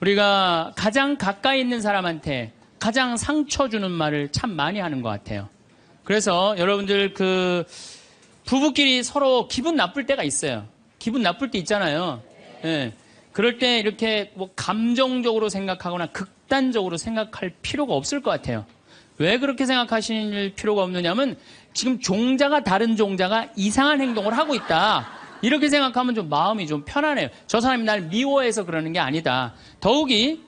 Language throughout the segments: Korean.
우리가 가장 가까이 있는 사람한테 가장 상처 주는 말을 참 많이 하는 것 같아요. 그래서 여러분들 부부끼리 서로 기분 나쁠 때가 있어요. 기분 나쁠 때 있잖아요. 예. 그럴 때 이렇게 뭐 감정적으로 생각하거나 극단적으로 생각할 필요가 없을 것 같아요. 왜 그렇게 생각하실 필요가 없느냐면 지금 종자가 다른 종자가 이상한 행동을 하고 있다. 이렇게 생각하면 좀 마음이 좀 편안해요. 저 사람이 날 미워해서 그러는 게 아니다. 더욱이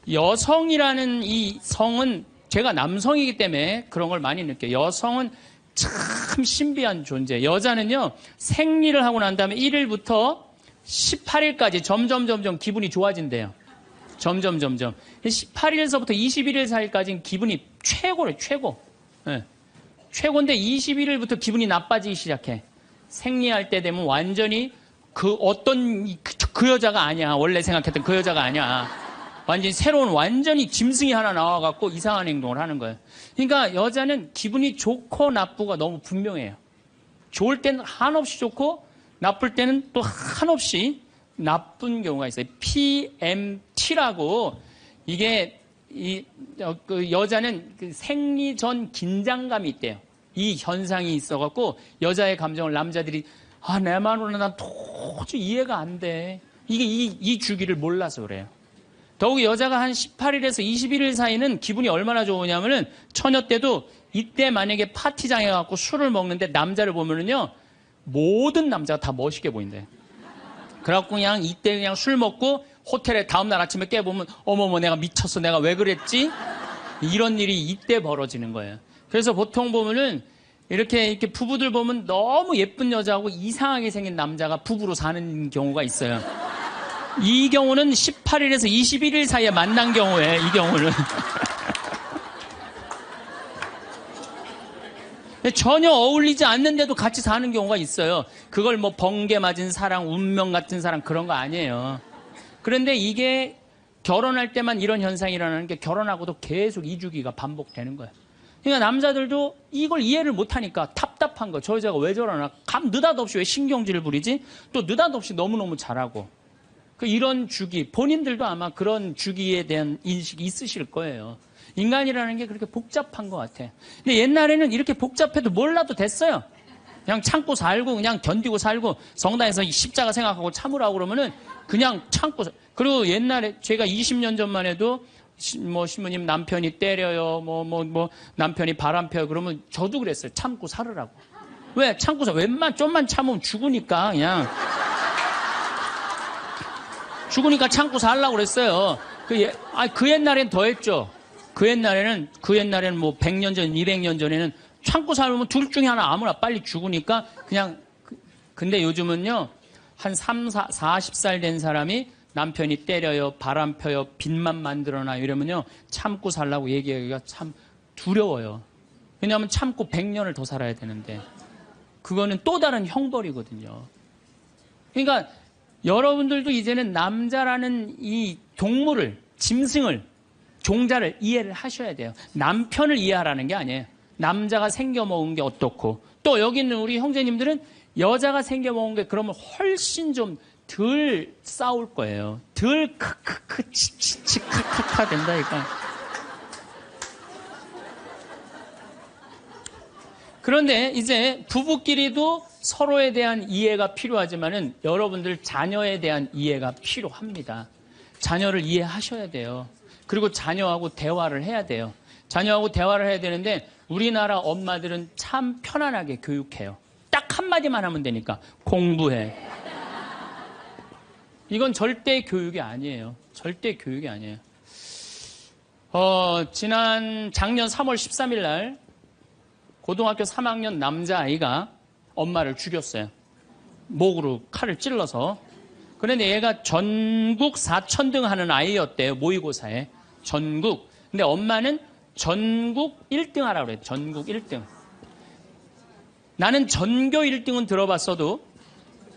여성이라는 이 성은 제가 남성이기 때문에 그런 걸 많이 느껴요. 여성은 참 신비한 존재. 여자는요, 생리를 하고 난 다음에 1일부터 18일까지 점점 기분이 좋아진대요. 점점. 18일서부터 21일 사이까지는 기분이 최고래, 최고. 네. 최고인데 21일부터 기분이 나빠지기 시작해. 생리할 때 되면 완전히 그 여자가 아니야. 원래 생각했던 그 여자가 아니야. 완전히 새로운 완전히 짐승이 하나 나와갖고 이상한 행동을 하는 거예요. 그러니까 여자는 기분이 좋고 나쁘고 너무 분명해요. 좋을 때는 한없이 좋고 나쁠 때는 또 한없이 나쁜 경우가 있어요. PMT라고 이게 여자는 생리 전 긴장감이 있대요. 이 현상이 있어갖고 여자의 감정을 남자들이 내 마음으로는 난 도저히 이해가 안 돼. 이게 이 주기를 몰라서 그래요. 더욱이 여자가 한 18일에서 21일 사이는 기분이 얼마나 좋으냐면은 처녀 때도 이때 만약에 파티장에 가서 술을 먹는데 남자를 보면은요 모든 남자가 다 멋있게 보인대. 그래갖고 그냥 이때 그냥 술 먹고 호텔에 다음날 아침에 깨보면 어머머 내가 미쳤어 내가 왜 그랬지? 이런 일이 이때 벌어지는 거예요. 그래서 보통 보면은 이렇게 부부들 보면 너무 예쁜 여자하고 이상하게 생긴 남자가 부부로 사는 경우가 있어요. 이 경우는 18일에서 21일 사이에 만난 경우에 이 경우는 전혀 어울리지 않는데도 같이 사는 경우가 있어요. 그걸 뭐 번개 맞은 사랑, 운명 같은 사랑 그런 거 아니에요. 그런데 이게 결혼할 때만 이런 현상이 일어나는 게 결혼하고도 계속 이 주기가 반복되는 거예요. 그러니까 남자들도 이걸 이해를 못하니까 답답한 거. 저 여자가 왜 저러나? 느닷없이 왜 신경질을 부리지? 또 느닷없이 너무너무 잘하고. 이런 주기, 본인들도 아마 그런 주기에 대한 인식이 있으실 거예요. 인간이라는 게 그렇게 복잡한 것 같아. 근데 옛날에는 이렇게 복잡해도 몰라도 됐어요. 그냥 참고 살고 그냥 견디고 살고 성당에서 십자가 생각하고 참으라고 그러면은 그냥 참고 그리고 옛날에 제가 20년 전만 해도 뭐 신부님 남편이 때려요 뭐 남편이 바람 펴요 그러면 저도 그랬어요. 참고 살으라고. 왜? 참고 살 좀만 참으면 죽으니까 그냥 죽으니까 참고 살라고 그랬어요. 그 옛날엔 더 했죠. 그 옛날에는 뭐 100년 전, 200년 전에는 참고 살면 둘 중에 하나 아무나 빨리 죽으니까 그냥 근데 요즘은요. 한 40살 된 사람이 남편이 때려요, 바람 펴요, 빚만 만들어놔요 이러면요. 참고 살라고 얘기하기가 참 두려워요. 왜냐하면 참고 100년을 더 살아야 되는데 그거는 또 다른 형벌이거든요. 그러니까 여러분들도 이제는 남자라는 이 동물을, 짐승을, 종자를 이해를 하셔야 돼요. 남편을 이해하라는 게 아니에요. 남자가 생겨먹은 게 어떻고 또 여기 있는 우리 형제님들은 여자가 생겨먹은 게 그러면 훨씬 좀 덜 싸울 거예요. 덜 크크크 치치치 카카카 된다니까. 그런데 이제 부부끼리도 서로에 대한 이해가 필요하지만은 여러분들 자녀에 대한 이해가 필요합니다. 자녀를 이해하셔야 돼요. 그리고 자녀하고 대화를 해야 돼요. 자녀하고 대화를 해야 되는데 우리나라 엄마들은 참 편안하게 교육해요. 딱 한마디만 하면 되니까 공부해. 이건 절대 교육이 아니에요. 절대 교육이 아니에요. 작년 3월 13일 날 고등학교 3학년 남자아이가 엄마를 죽였어요. 목으로 칼을 찔러서. 그런데 얘가 전국 4천등 하는 아이였대요. 모의고사에. 전국. 근데 엄마는 전국 1등 하라고 그래요. 전국 1등. 나는 전교 1등은 들어봤어도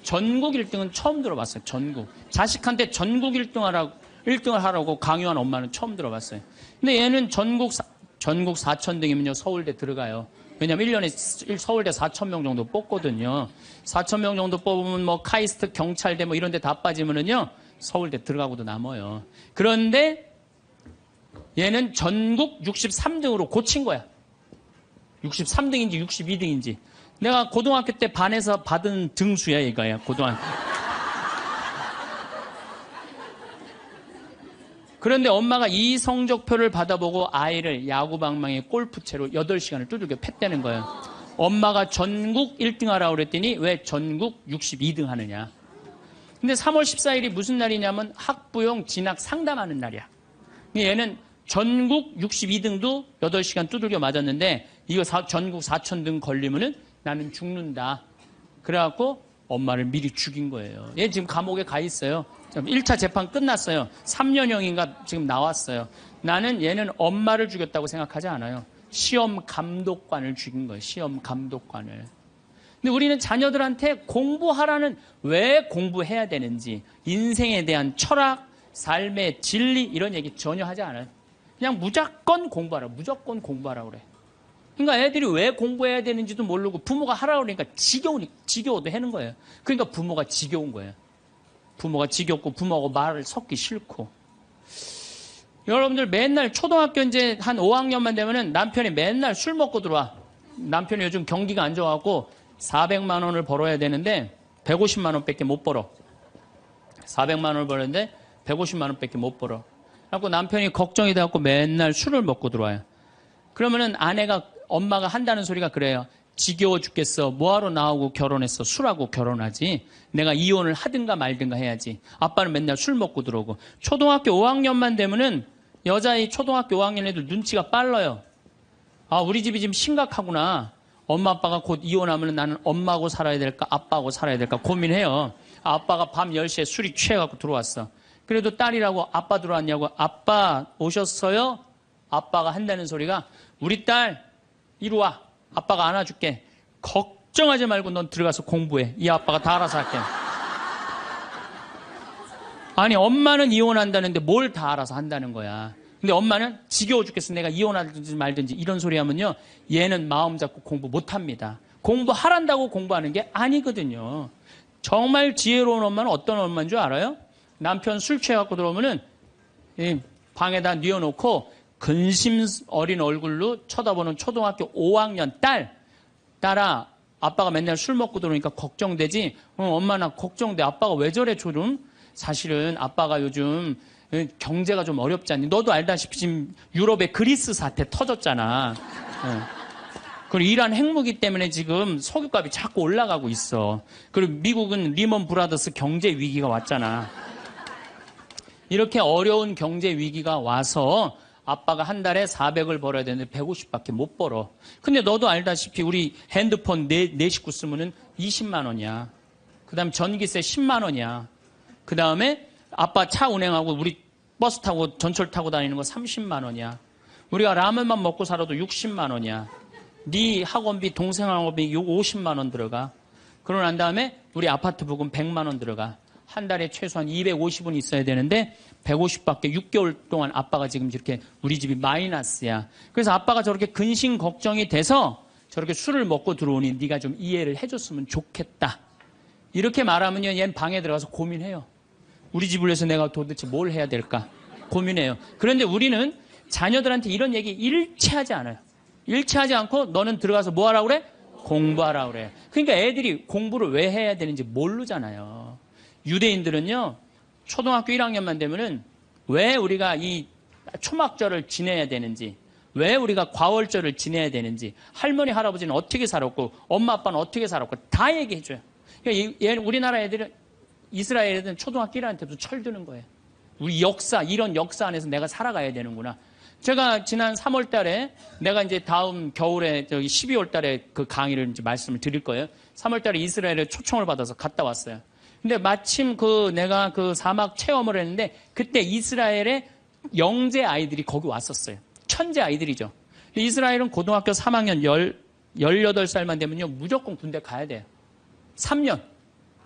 전국 1등은 처음 들어봤어요. 전국. 자식한테 전국 1등을 하라고 강요한 엄마는 처음 들어봤어요. 근데 얘는 전국 4천등이면요. 서울대 들어가요. 왜냐면 1년에 서울대 4,000명 정도 뽑거든요. 4,000명 정도 뽑으면 뭐 카이스트 경찰대 뭐 이런 데 다 빠지면은요. 서울대 들어가고도 남아요. 그런데 얘는 전국 63등으로 고친 거야. 63등인지 62등인지. 내가 고등학교 때 반에서 받은 등수야, 얘가야, 고등학교. 그런데 엄마가 이 성적표를 받아보고 아이를 야구방망이 골프채로 8시간을 두들겨 팼다는 거예요. 엄마가 전국 1등 하라고 그랬더니 왜 전국 62등 하느냐. 근데 3월 14일이 무슨 날이냐면 학부용 진학 상담하는 날이야. 얘는 전국 62등도 8시간 두들겨 맞았는데 이거 전국 4,000등 걸리면은 나는 죽는다. 그래갖고 엄마를 미리 죽인 거예요. 얘 지금 감옥에 가 있어요. 1차 재판 끝났어요. 3년형인가 지금 나왔어요. 나는 얘는 엄마를 죽였다고 생각하지 않아요. 시험 감독관을 죽인 거예요. 시험 감독관을. 근데 우리는 자녀들한테 공부하라는, 왜 공부해야 되는지, 인생에 대한 철학, 삶의 진리 이런 얘기 전혀 하지 않아요. 그냥 무조건 공부하라. 무조건 공부하라 그래. 그러니까 애들이 왜 공부해야 되는지도 모르고 부모가 하라고 그러니까 지겨워도 하는 거예요. 그러니까 부모가 지겨운 거예요. 부모가 지겹고 부모하고 말을 섞기 싫고. 여러분들 맨날 초등학교 이제 한 5학년만 되면은 남편이 맨날 술 먹고 들어와. 남편이 요즘 경기가 안 좋아갖고 400만 원을 벌어야 되는데 150만 원밖에 못 벌어. 400만 원을 벌었는데 150만 원밖에 못 벌어. 그래갖고 남편이 걱정이 돼갖고 맨날 술을 먹고 들어와요. 그러면은 엄마가 한다는 소리가 그래요. 지겨워 죽겠어. 뭐하러 나하고 결혼했어. 술하고 결혼하지. 내가 이혼을 하든가 말든가 해야지. 아빠는 맨날 술 먹고 들어오고. 초등학교 5학년만 되면은 여자의 초등학교 5학년 애들 눈치가 빨라요. 아, 우리 집이 지금 심각하구나. 엄마 아빠가 곧 이혼하면 나는 엄마하고 살아야 될까 아빠하고 살아야 될까 고민해요. 아빠가 밤 10시에 술이 취해갖고 들어왔어. 그래도 딸이라고 아빠 들어왔냐고. 아빠 오셨어요? 아빠가 한다는 소리가 우리 딸 이리 와. 아빠가 안아줄게. 걱정하지 말고 넌 들어가서 공부해. 이 아빠가 다 알아서 할게. 아니 엄마는 이혼한다는데 뭘 다 알아서 한다는 거야. 근데 엄마는 지겨워 죽겠어. 내가 이혼하든지 말든지 이런 소리 하면요. 얘는 마음 잡고 공부 못합니다. 공부하란다고 공부하는 게 아니거든요. 정말 지혜로운 엄마는 어떤 엄마인 줄 알아요? 남편 술 취해갖고 들어오면은 방에다 뉘어놓고 근심 어린 얼굴로 쳐다보는 초등학교 5학년 딸아, 아빠가 맨날 술 먹고 들어오니까 걱정되지? 엄마 나 걱정돼. 아빠가 왜 저래 조름? 사실은 아빠가 요즘 경제가 좀 어렵지 않니? 너도 알다시피 지금 유럽의 그리스 사태 터졌잖아. 그리고 이란 핵무기 때문에 지금 석유값이 자꾸 올라가고 있어. 그리고 미국은 리먼 브라더스 경제 위기가 왔잖아. 이렇게 어려운 경제 위기가 와서 아빠가 한 달에 400을 벌어야 되는데 150밖에 못 벌어. 근데 너도 알다시피 우리 핸드폰 네 식구 쓰면은 20만 원이야. 그 다음에 전기세 10만 원이야. 그 다음에 아빠 차 운행하고 우리 버스 타고 전철 타고 다니는 거 30만 원이야. 우리가 라면만 먹고 살아도 60만 원이야. 네 학원비, 동생 학원비 50만 원 들어가. 그러고 난 다음에 우리 아파트 부금 100만 원 들어가. 한 달에 최소한 250은 있어야 되는데 150밖에 6개월 동안 아빠가 지금 이렇게 우리 집이 마이너스야. 그래서 아빠가 저렇게 근심 걱정이 돼서 저렇게 술을 먹고 들어오니 네가 좀 이해를 해줬으면 좋겠다. 이렇게 말하면요, 얘는 방에 들어가서 고민해요. 우리 집을 위해서 내가 도대체 뭘 해야 될까 고민해요. 그런데 우리는 자녀들한테 이런 얘기 일체하지 않아요. 일체하지 않고 너는 들어가서 뭐 하라고 그래? 공부하라고 그래. 그러니까 애들이 공부를 왜 해야 되는지 모르잖아요. 유대인들은요, 초등학교 1학년만 되면은 왜 우리가 이 초막절을 지내야 되는지, 왜 우리가 과월절을 지내야 되는지, 할머니, 할아버지는 어떻게 살았고, 엄마, 아빠는 어떻게 살았고, 다 얘기해줘요. 그러니까 우리나라 애들은, 이스라엘 애들은 초등학교 1학년 때부터 철드는 거예요. 우리 역사, 이런 역사 안에서 내가 살아가야 되는구나. 제가 지난 3월 달에, 내가 이제 다음 겨울에, 12월 달에 그 강의를 이제 말씀을 드릴 거예요. 3월 달에 이스라엘에 초청을 받아서 갔다 왔어요. 근데 마침 내가 그 사막 체험을 했는데 그때 이스라엘의 영재 아이들이 거기 왔었어요. 천재 아이들이죠. 이스라엘은 고등학교 3학년 18살만 되면요, 무조건 군대 가야 돼요. 3년.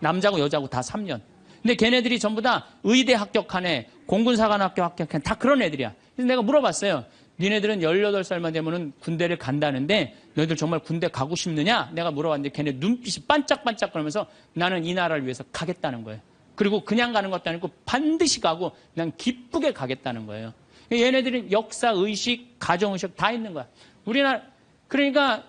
남자고 여자고 다 3년. 근데 걔네들이 전부 다 의대 합격한 애, 공군사관학교 합격한 애, 다 그런 애들이야. 그래서 내가 물어봤어요. 니네들은 18살만 되면은 군대를 간다는데 너희들 정말 군대 가고 싶느냐? 내가 물어봤는데 걔네 눈빛이 반짝반짝 그러면서 나는 이 나라를 위해서 가겠다는 거예요. 그리고 그냥 가는 것도 아니고 반드시 가고 난 기쁘게 가겠다는 거예요. 얘네들은 역사, 의식, 가정의식 다 있는 거야. 그러니까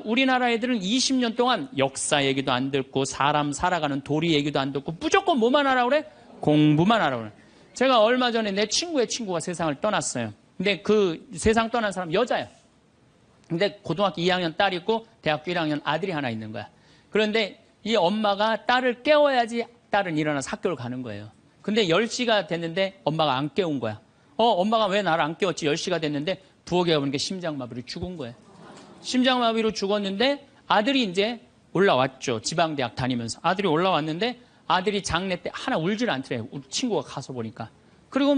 우리나라 애들은 20년 동안 역사 얘기도 안 듣고 사람 살아가는 도리 얘기도 안 듣고 무조건 뭐만 하라고 그래? 공부만 하라고 그래. 제가 얼마 전에 내 친구의 친구가 세상을 떠났어요. 근데 그 세상 떠난 사람 여자야. 근데 고등학교 2학년 딸이 있고 대학교 1학년 아들이 하나 있는 거야. 그런데 이 엄마가 딸을 깨워야지 딸은 일어나서 학교를 가는 거예요. 근데 10시가 됐는데 엄마가 안 깨운 거야. 엄마가 왜 나를 안 깨웠지? 10시가 됐는데 부엌에 보니까 심장마비로 죽은 거예요. 심장마비로 죽었는데 아들이 이제 올라왔죠. 지방대학 다니면서. 아들이 올라왔는데 아들이 장례 때 하나 울질 않더래요. 우리 친구가 가서 보니까. 그리고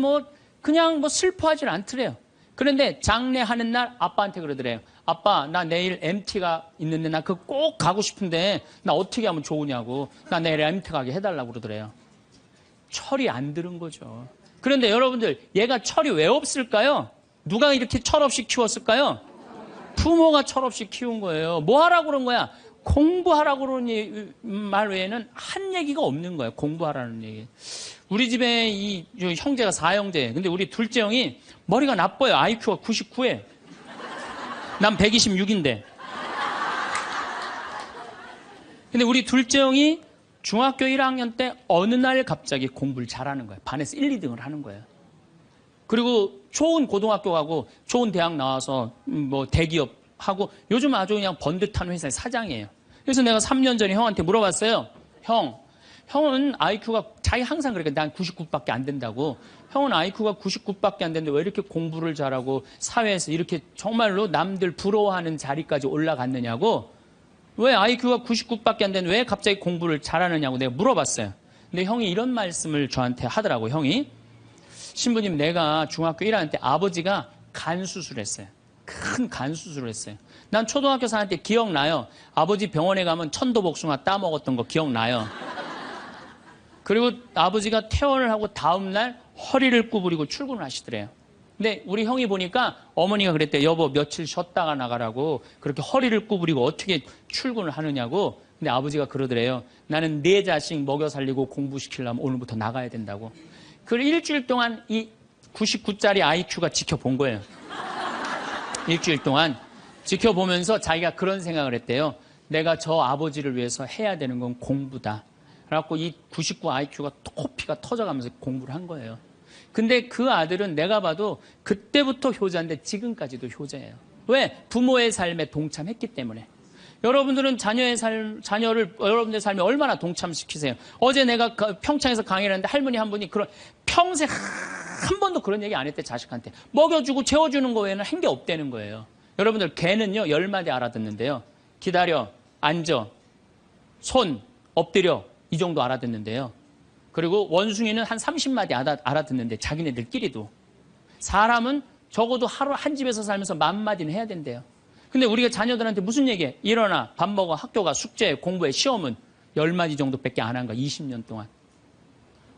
그냥 슬퍼하질 않더래요. 그런데 장례하는 날 아빠한테 그러더래요. 아빠, 나 내일 MT가 있는데 나 그거 꼭 가고 싶은데 나 어떻게 하면 좋으냐고. 나 내일 MT 가게 해달라고 그러더래요. 철이 안 들은 거죠. 그런데 여러분들, 얘가 철이 왜 없을까요? 누가 이렇게 철없이 키웠을까요? 부모가 철없이 키운 거예요. 뭐 하라고 그런 거야? 공부하라고 그러는 말 외에는 한 얘기가 없는 거예요. 공부하라는 얘기. 우리 집에 이 형제가 4형제. 근데 우리 둘째 형이 머리가 나빠요. IQ가 99에. 난 126인데. 근데 우리 둘째 형이 중학교 1학년 때 어느 날 갑자기 공부를 잘하는 거예요. 반에서 1, 2등을 하는 거예요. 그리고 좋은 고등학교 가고 좋은 대학 나와서 대기업 하고 요즘 아주 그냥 번듯한 회사의 사장이에요. 그래서 내가 3년 전에 형한테 물어봤어요. 형은 IQ가 자기 항상 그러니까 난 99밖에 안 된다고. 형은 IQ가 99밖에 안 되는데 왜 이렇게 공부를 잘하고 사회에서 이렇게 정말로 남들 부러워하는 자리까지 올라갔느냐고. 왜 IQ가 99밖에 안 되는데 왜 갑자기 공부를 잘하느냐고 내가 물어봤어요. 근데 형이 이런 말씀을 저한테 하더라고. 형이 신부님, 내가 중학교 1학년 때 아버지가 간 수술했어요. 큰 간 수술을 했어요. 난 초등학교 4학년 때 기억나요. 아버지 병원에 가면 천도복숭아 따먹었던 거 기억나요. 그리고 아버지가 퇴원을 하고 다음날 허리를 구부리고 출근을 하시더래요. 근데 우리 형이 보니까 어머니가 그랬대요. 여보, 며칠 쉬었다가 나가라고. 그렇게 허리를 구부리고 어떻게 출근을 하느냐고. 근데 아버지가 그러더래요. 나는 내 자식 먹여 살리고 공부시키려면 오늘부터 나가야 된다고. 그걸 일주일 동안 이 99짜리 IQ가 지켜본 거예요. 일주일 동안 지켜보면서 자기가 그런 생각을 했대요. 내가 저 아버지를 위해서 해야 되는 건 공부다. 그래갖고 이 99 IQ가 코피가 터져가면서 공부를 한 거예요. 근데 그 아들은 내가 봐도 그때부터 효자인데 지금까지도 효자예요. 왜? 부모의 삶에 동참했기 때문에. 여러분들은 자녀를 여러분들의 삶에 얼마나 동참시키세요? 어제 내가 평창에서 강의를 했는데 할머니 한 분이 평생 한 번도 그런 얘기 안 했대, 자식한테. 먹여주고 재워주는 거 외에는 한 게 없다는 거예요. 여러분들, 개는요, 10마디 알아듣는데요. 기다려, 앉아, 손, 엎드려, 이 정도 알아듣는데요. 그리고 원숭이는 한 30마디 알아듣는데, 자기네들끼리도. 사람은 적어도 하루 한 집에서 살면서 10,000마디는 해야 된대요. 근데 우리가 자녀들한테 무슨 얘기해? 일어나, 밥 먹어, 학교 가, 숙제, 공부해, 시험은 10마디 정도밖에 안 한 거야, 20년 동안.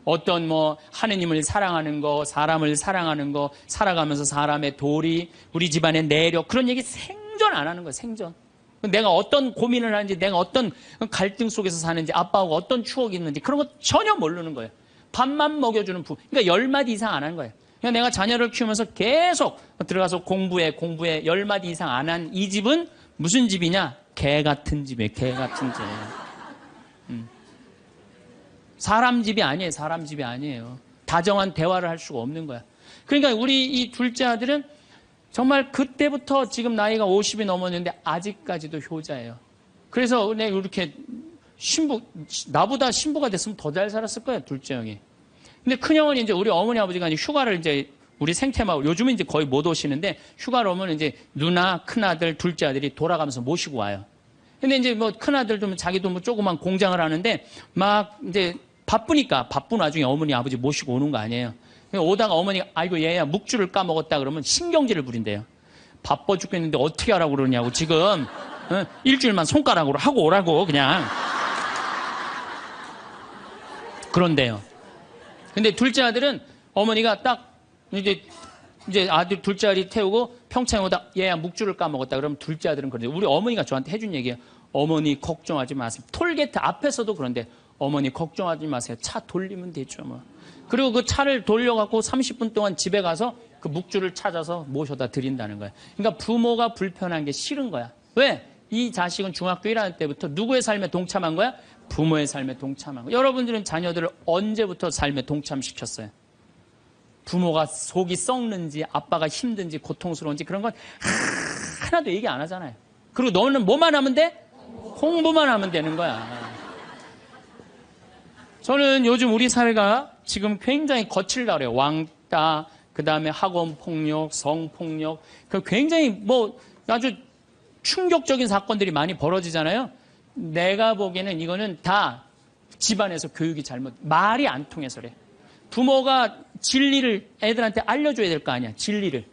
어떤 하느님을 사랑하는 거, 사람을 사랑하는 거, 살아가면서 사람의 도리, 우리 집안의 내력, 그런 얘기 생전 안 하는 거예요, 생전. 내가 어떤 고민을 하는지, 내가 어떤 갈등 속에서 사는지, 아빠하고 어떤 추억이 있는지, 그런 거 전혀 모르는 거예요. 밥만 먹여주는 그러니까 10마디 이상 안 하는 거예요. 그냥 내가 자녀를 키우면서 계속 들어가서 공부해 10마디 이상 안 한 이 집은 무슨 집이냐? 개 같은 집이에요, 개 같은 집. 사람 집이 아니에요. 사람 집이 아니에요. 다정한 대화를 할 수가 없는 거야. 그러니까 우리 이 둘째 아들은 정말 그때부터 지금 나이가 50이 넘었는데 아직까지도 효자예요. 그래서 내가 이렇게 나보다 신부가 됐으면 더 잘 살았을 거예요, 둘째 형이. 근데 큰 형은 이제 우리 어머니 아버지가 이제 휴가를 이제 우리 생태마을, 요즘은 이제 거의 못 오시는데 휴가를 오면 이제 누나, 큰아들, 둘째 아들이 돌아가면서 모시고 와요. 근데 이제 큰아들도 자기도 조그만 공장을 하는데 막 이제 바쁜 와중에 어머니 아버지 모시고 오는 거 아니에요. 오다가 어머니가 아이고 얘야 묵주를 까먹었다 그러면 신경질을 부린대요. 바빠 죽겠는데 어떻게 하라고 그러냐고 지금 일주일만 손가락으로 하고 오라고 그냥 그런데요. 근데 둘째 아들은 어머니가 딱 이제 아들 둘째 아들이 태우고 평창에 오다 얘야 묵주를 까먹었다 그러면 둘째 아들은 그런데 우리 어머니가 저한테 해준 얘기예요. 어머니 걱정하지 마세요. 톨게이트 앞에서도 그런데 어머니 걱정하지 마세요. 차 돌리면 되죠, 뭐. 그리고 그 차를 돌려갖고 30분 동안 집에 가서 그 묵주를 찾아서 모셔다 드린다는 거야. 그러니까 부모가 불편한 게 싫은 거야. 왜? 이 자식은 중학교 1학년 때부터 누구의 삶에 동참한 거야? 부모의 삶에 동참한 거야. 여러분들은 자녀들을 언제부터 삶에 동참시켰어요? 부모가 속이 썩는지 아빠가 힘든지 고통스러운지 그런 건 하나도 얘기 안 하잖아요. 그리고 너는 뭐만 하면 돼? 공부만 하면 되는 거야. 저는 요즘 우리 사회가 지금 굉장히 거칠다 그래요. 왕따, 그 다음에 학원 폭력, 성폭력, 굉장히 뭐 아주 충격적인 사건들이 많이 벌어지잖아요. 내가 보기에는 이거는 다 집안에서 교육이 말이 안 통해서 그래. 부모가 진리를 애들한테 알려줘야 될 거 아니야, 진리를.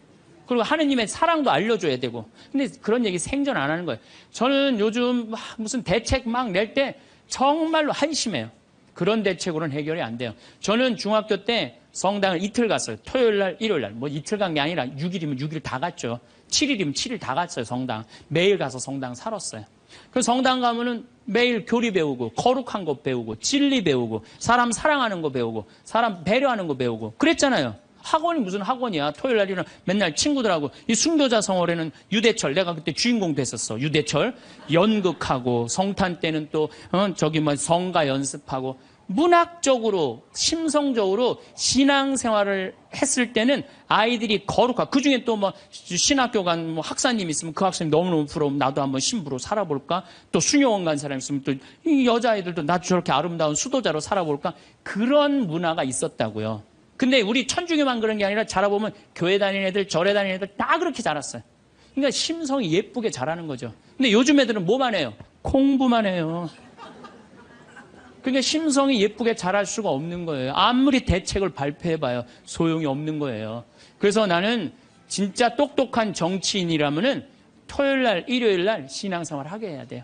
그리고 하느님의 사랑도 알려줘야 되고. 근데 그런 얘기 생전 안 하는 거예요. 저는 요즘 무슨 대책 막 낼 때 정말로 한심해요. 그런 대책으로는 해결이 안 돼요. 저는 중학교 때 성당을 이틀 갔어요. 토요일 날, 일요일 날. 뭐 이틀 간 게 아니라 6일이면 6일 다 갔죠. 7일이면 7일 다 갔어요, 성당. 매일 가서 성당 살았어요. 그 성당 가면은 매일 교리 배우고, 거룩한 거 배우고, 진리 배우고, 사람 사랑하는 거 배우고, 사람 배려하는 거 배우고. 그랬잖아요. 학원이 무슨 학원이야. 토요일 날 일어나 맨날 친구들하고, 이 순교자 성월에는 유대철, 내가 그때 주인공 됐었어. 유대철. 연극하고, 성탄 때는 또, 성가 연습하고, 문학적으로, 심성적으로 신앙생활을 했을 때는 아이들이 거룩하고, 그 중에 또 신학교 간 학사님 있으면 그 학생님 너무너무 부러우면 나도 한번 신부로 살아볼까? 또 수녀원 간 사람 있으면 또 이 여자아이들도 나도 저렇게 아름다운 수도자로 살아볼까? 그런 문화가 있었다고요. 근데 우리 천주교만 그런 게 아니라 자라보면 교회 다니는 애들, 절에 다니는 애들 다 그렇게 자랐어요. 그러니까 심성이 예쁘게 자라는 거죠. 근데 요즘 애들은 뭐만 해요? 공부만 해요. 그러니까 심성이 예쁘게 자랄 수가 없는 거예요. 아무리 대책을 발표해봐요. 소용이 없는 거예요. 그래서 나는 진짜 똑똑한 정치인이라면은 토요일 날, 일요일 날 신앙생활 하게 해야 돼요.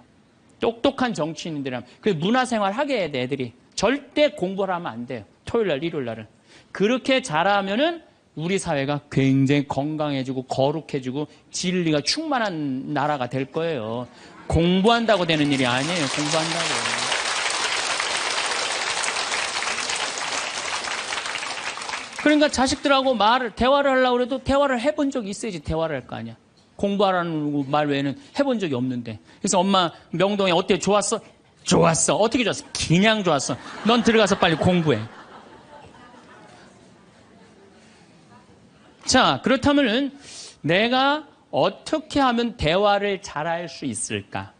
똑똑한 정치인들이라면. 그래서 문화생활 하게 해야 돼, 애들이. 절대 공부를 하면 안 돼요. 토요일 날, 일요일 날은. 그렇게 자라면은 우리 사회가 굉장히 건강해지고 거룩해지고 진리가 충만한 나라가 될 거예요. 공부한다고 되는 일이 아니에요. 공부한다고. 그러니까 자식들하고 대화를 하려고 해도 대화를 해본 적이 있어야지 대화를 할 거 아니야. 공부하라는 말 외에는 해본 적이 없는데. 그래서 엄마 명동에 어때? 좋았어? 좋았어. 어떻게 좋았어? 그냥 좋았어. 넌 들어가서 빨리 공부해. 자, 그렇다면은 내가 어떻게 하면 대화를 잘할 수 있을까?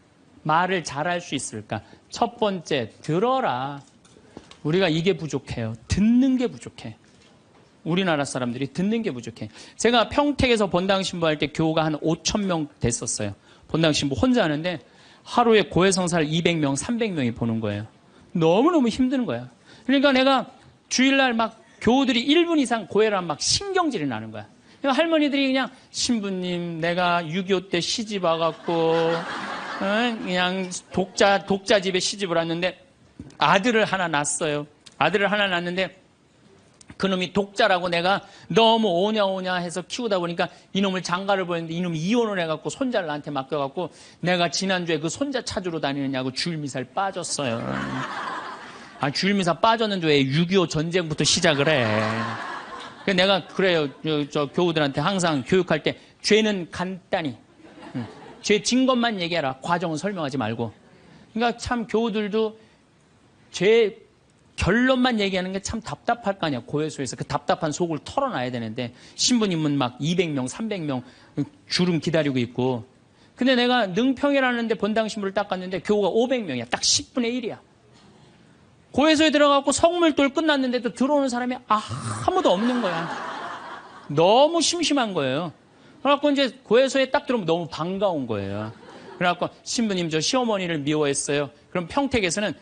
말을 잘할 수 있을까? 첫 번째, 들어라. 우리가 이게 부족해요. 듣는 게 부족해. 우리나라 사람들이 듣는 게 부족해. 제가 평택에서 본당 신부할 때 교우가 한 5,000명 됐었어요. 본당 신부 혼자 하는데 하루에 고해성사를 200명, 300명이 보는 거예요. 너무너무 힘든 거야. 그러니까 내가 주일날 막 교우들이 1분 이상 고해를 하면 막 신경질이 나는 거야. 그러니까 할머니들이 그냥 신부님 내가 6.25 때 시집 와갖고 그냥 독자 집에 시집을 왔는데 아들을 하나 낳았어요. 아들을 하나 낳았는데 그놈이 독자라고 내가 너무 오냐오냐 해서 키우다 보니까 이놈을 장가를 보냈는데 이놈이 이혼을 해갖고 손자를 나한테 맡겨갖고 내가 지난주에 그 손자 찾으러 다니느냐고 주일미사를 빠졌어요. 아, 주일미사 빠졌는데 왜 6.25 전쟁부터 시작을 해. 그래서 내가 그래요. 저 교우들한테 항상 교육할 때 죄는 간단히 죄 진 것만 얘기해라. 과정은 설명하지 말고. 그러니까 참 교우들도 죄 결론만 얘기하는 게 참 답답할 거 아니야. 고해소에서 그 답답한 속을 털어놔야 되는데 신부님은 막 200명, 300명 주름 기다리고 있고. 근데 내가 능평이라는 데 본당 신부를 딱 갔는데 교우가 500명이야. 딱 10분의 1이야. 고해소에 들어가고 성물돌 끝났는데도 들어오는 사람이 아무도 없는 거야. 너무 심심한 거예요. 그래갖고 이제 고해소에 딱 들어오면 너무 반가운 거예요. 그래갖고 신부님 저 시어머니를 미워했어요. 그럼 평택에서는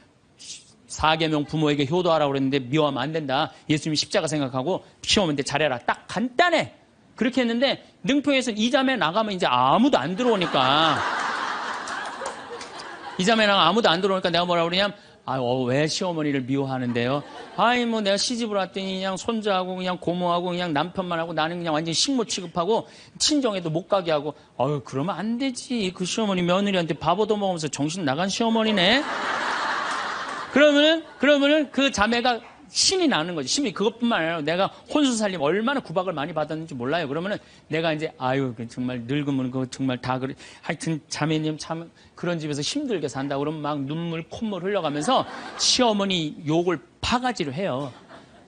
4계명 부모에게 효도하라고 그랬는데 미워하면 안 된다. 예수님이 십자가 생각하고 시어머니한테 잘해라. 딱 간단해. 그렇게 했는데 능평에서는 이 자매 나가면 이제 아무도 안 들어오니까 이 자매 나가면 아무도 안 들어오니까 내가 뭐라 그러냐면 왜 시어머니를 미워하는데요? 뭐 내가 시집을 왔더니 그냥 손자하고 그냥 고모하고 그냥 남편만 하고 나는 그냥 완전 식모 취급하고 친정에도 못 가게 하고 그러면 안 되지. 그 시어머니 며느리한테 밥 얻어먹으면서 정신 나간 시어머니네. 그러면은 그 자매가 신이 나는 거지. 신이 그것뿐만 아니라 내가 혼수살림 얼마나 구박을 많이 받았는지 몰라요. 그러면은 내가 이제 아유 정말 늙으면 그거 정말 다 그래. 하여튼 자매님 참 그런 집에서 힘들게 산다. 그러면 막 눈물 콧물 흘려가면서 시어머니 욕을 바가지로 해요.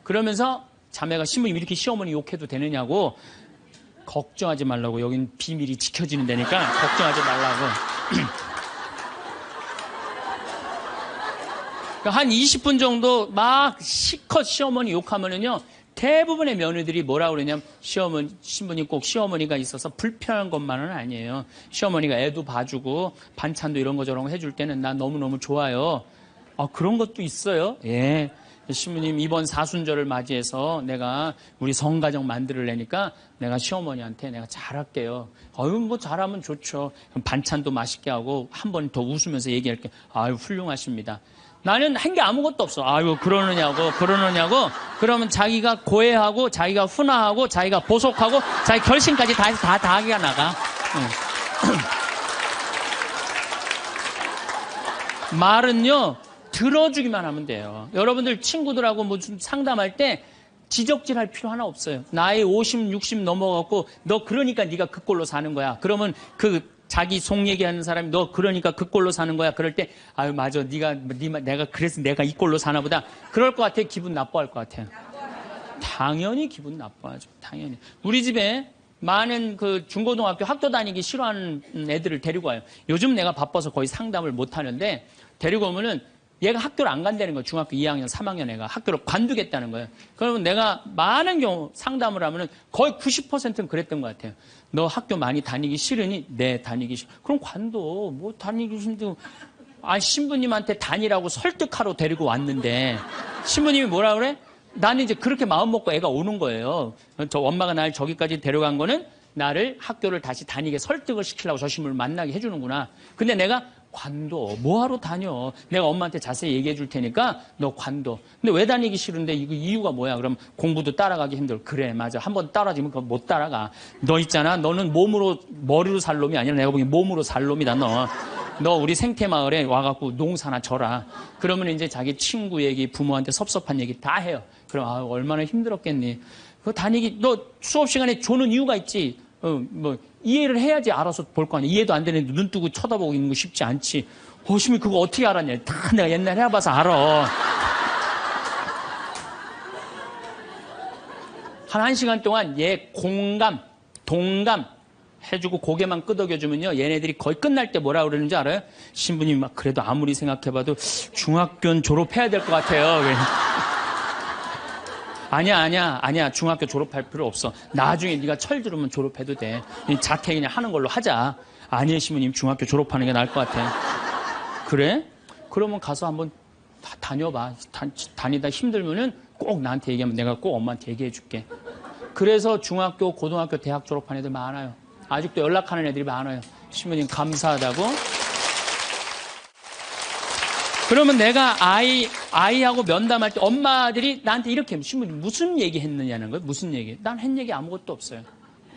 그러면서 자매가 신부님 이렇게 시어머니 욕해도 되느냐고 걱정하지 말라고. 여긴 비밀이 지켜지는 데니까 걱정하지 말라고. 한 20분 정도 막 시컷 시어머니 욕하면은요, 대부분의 며느리들이 뭐라 그러냐면, 신부님 꼭 시어머니가 있어서 불편한 것만은 아니에요. 시어머니가 애도 봐주고, 반찬도 이런 거 저런 거 해줄 때는 난 너무너무 좋아요. 아, 그런 것도 있어요? 예. 신부님 이번 사순절을 맞이해서 내가 우리 성가정 만들려니까 내가 시어머니한테 내가 잘할게요. 아유, 뭐 잘하면 좋죠. 반찬도 맛있게 하고 한 번 더 웃으면서 얘기할게. 아유, 훌륭하십니다. 나는 한 게 아무것도 없어. 아유, 그러느냐고. 그러면 자기가 고해하고, 자기가 훈화하고, 자기가 보속하고, 자기 결심까지 다 하기가 나가. 말은요, 들어주기만 하면 돼요. 여러분들 친구들하고 무슨 상담할 때 지적질할 필요 하나 없어요. 나이 50, 60 넘어갖고, 너 그러니까 네가 그 꼴로 사는 거야. 그러면 자기 속 얘기하는 사람이 너 그러니까 그 꼴로 사는 거야. 그럴 때 아유 맞아 내가 그래서 내가 이 꼴로 사나 보다. 그럴 것 같아. 기분 나빠할 것 같아요. 당연히 기분 나빠하죠. 당연히. 우리 집에 많은 그 중고등학교 학교 다니기 싫어하는 애들을 데리고 와요. 요즘 내가 바빠서 거의 상담을 못 하는데 데리고 오면은 얘가 학교를 안 간다는 거예요. 중학교 2학년, 3학년 애가 학교를 관두겠다는 거예요. 그러면 내가 많은 경우 상담을 하면은 거의 90%는 그랬던 것 같아요. 너 학교 많이 다니기 싫으니? 네, 다니기 싫어. 그럼 관둬. 뭐 다니기 싫은데. 아, 신부님한테 다니라고 설득하러 데리고 왔는데 신부님이 뭐라 그래? 나는 이제 그렇게 마음 먹고 애가 오는 거예요. 저 엄마가 날 저기까지 데려간 거는 나를 학교를 다시 다니게 설득을 시키려고 저 신부를 만나게 해주는구나. 근데 내가 관둬. 뭐하러 다녀? 내가 엄마한테 자세히 얘기해 줄 테니까 너 관둬. 근데 왜 다니기 싫은데 이거 이유가 뭐야? 그럼 공부도 따라가기 힘들어. 그래, 맞아. 한번 따라지면 그거 못 따라가. 너 있잖아. 너는 머리로 살 놈이 아니라 내가 보기엔 몸으로 살 놈이다, 너. 너 우리 생태마을에 와갖고 농사나 져라. 그러면 이제 자기 친구 얘기, 부모한테 섭섭한 얘기 다 해요. 그럼 아, 얼마나 힘들었겠니? 그거 다니기, 너 수업 시간에 조는 이유가 있지. 이해를 해야지 알아서 볼 거 아니야. 이해도 안 되는데 눈 뜨고 쳐다보고 있는 거 쉽지 않지. 호심이 그거 어떻게 알았냐. 다 내가 옛날에 해봐서 알아. 한 1시간 동안 얘 공감, 동감 해주고 고개만 끄덕여주면요. 얘네들이 거의 끝날 때 뭐라 그러는지 알아요? 신부님 막 그래도 아무리 생각해봐도 중학교는 졸업해야 될 것 같아요. 아니야. 중학교 졸업할 필요 없어. 나중에 네가 철 들으면 졸업해도 돼. 자퇴 그냥 하는 걸로 하자. 아니에요, 신부님. 중학교 졸업하는 게 나을 것 같아. 그래? 그러면 가서 한번 다녀봐. 다니다 힘들면은 꼭 나한테 얘기하면 내가 꼭 엄마한테 얘기해 줄게. 그래서 중학교, 고등학교, 대학 졸업한 애들 많아요. 아직도 연락하는 애들이 많아요. 신부님 감사하다고. 그러면 내가 아이하고 면담할 때 엄마들이 나한테 이렇게 신부님 무슨 얘기 했느냐는 거예요. 무슨 얘기? 난 한 얘기 아무것도 없어요.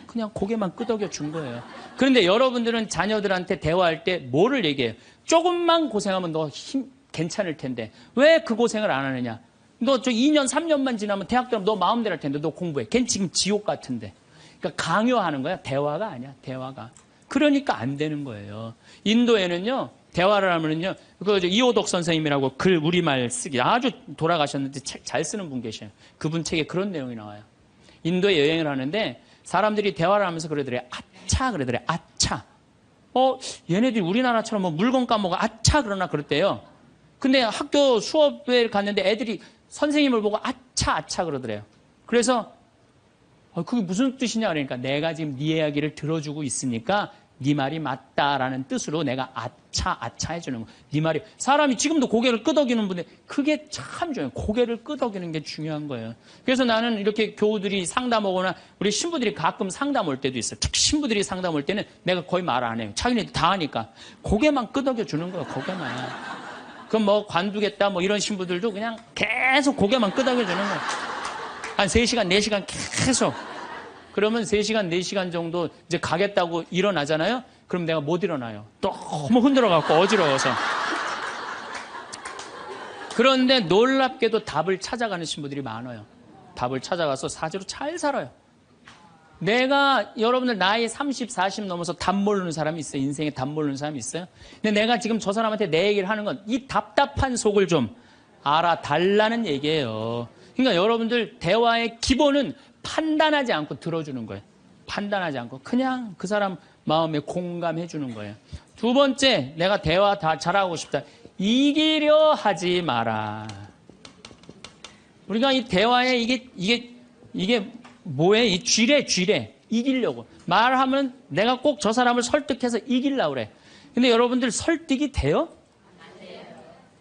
그냥 고개만 끄덕여 준 거예요. 그런데 여러분들은 자녀들한테 대화할 때 뭐를 얘기해요? 조금만 고생하면 너 괜찮을 텐데 왜 그 고생을 안 하느냐? 너 저 2년, 3년만 지나면 대학 들어가면 너 마음대로 할 텐데 너 공부해. 걔는 지금 지옥 같은데. 그러니까 강요하는 거야. 대화가 아니야. 대화가. 그러니까 안 되는 거예요. 인도에는요. 대화를 하면은요, 이호덕 선생님이라고 글 우리말 쓰기 아주 돌아가셨는데 책 잘 쓰는 분 계셔요. 그분 책에 그런 내용이 나와요. 인도에 여행을 하는데 사람들이 대화를 하면서 그러더래요. 아차 그러더래요. 아차. 얘네들이 우리나라처럼 뭐 물건 까먹어 아차 그러나 그랬대요. 근데 학교 수업에 갔는데 애들이 선생님을 보고 아차 그러더래요. 그래서 그게 무슨 뜻이냐 그러니까 내가 지금 네 이야기를 들어주고 있으니까 네 말이 맞다라는 뜻으로 내가 아차 해주는 거. 네 말이 사람이 지금도 고개를 끄덕이는 분들 그게 참 중요해요. 고개를 끄덕이는 게 중요한 거예요. 그래서 나는 이렇게 교우들이 상담 오거나 우리 신부들이 가끔 상담 올 때도 있어요. 특히 신부들이 상담 올 때는 내가 거의 말 안 해요. 자기네들 다 하니까 고개만 끄덕여 주는 거예요. 고개만. 그럼 뭐 관두겠다 뭐 이런 신부들도 그냥 계속 고개만 끄덕여 주는 거예요. 한 3시간, 4시간 계속. 그러면 3시간, 4시간 정도 이제 가겠다고 일어나잖아요? 그럼 내가 못 일어나요. 너무 흔들어갖고 어지러워서. 그런데 놀랍게도 답을 찾아가는 신부들이 많아요. 답을 찾아가서 사제로 잘 살아요. 내가 여러분들 나이 30, 40 넘어서 답 모르는 사람이 있어요. 인생에 답 모르는 사람이 있어요. 근데 내가 지금 저 사람한테 내 얘기를 하는 건 이 답답한 속을 좀 알아달라는 얘기예요. 그러니까 여러분들 대화의 기본은 판단하지 않고 들어주는 거예요. 판단하지 않고 그냥 그 사람 마음에 공감해 주는 거예요. 두 번째, 내가 대화 다 잘하고 싶다. 이기려 하지 마라. 우리가 이 대화에 이게 뭐예요? 이 쥐래. 이기려고. 말하면 내가 꼭 저 사람을 설득해서 이기려고 그래. 근데 여러분들 설득이 돼요? 안 돼요.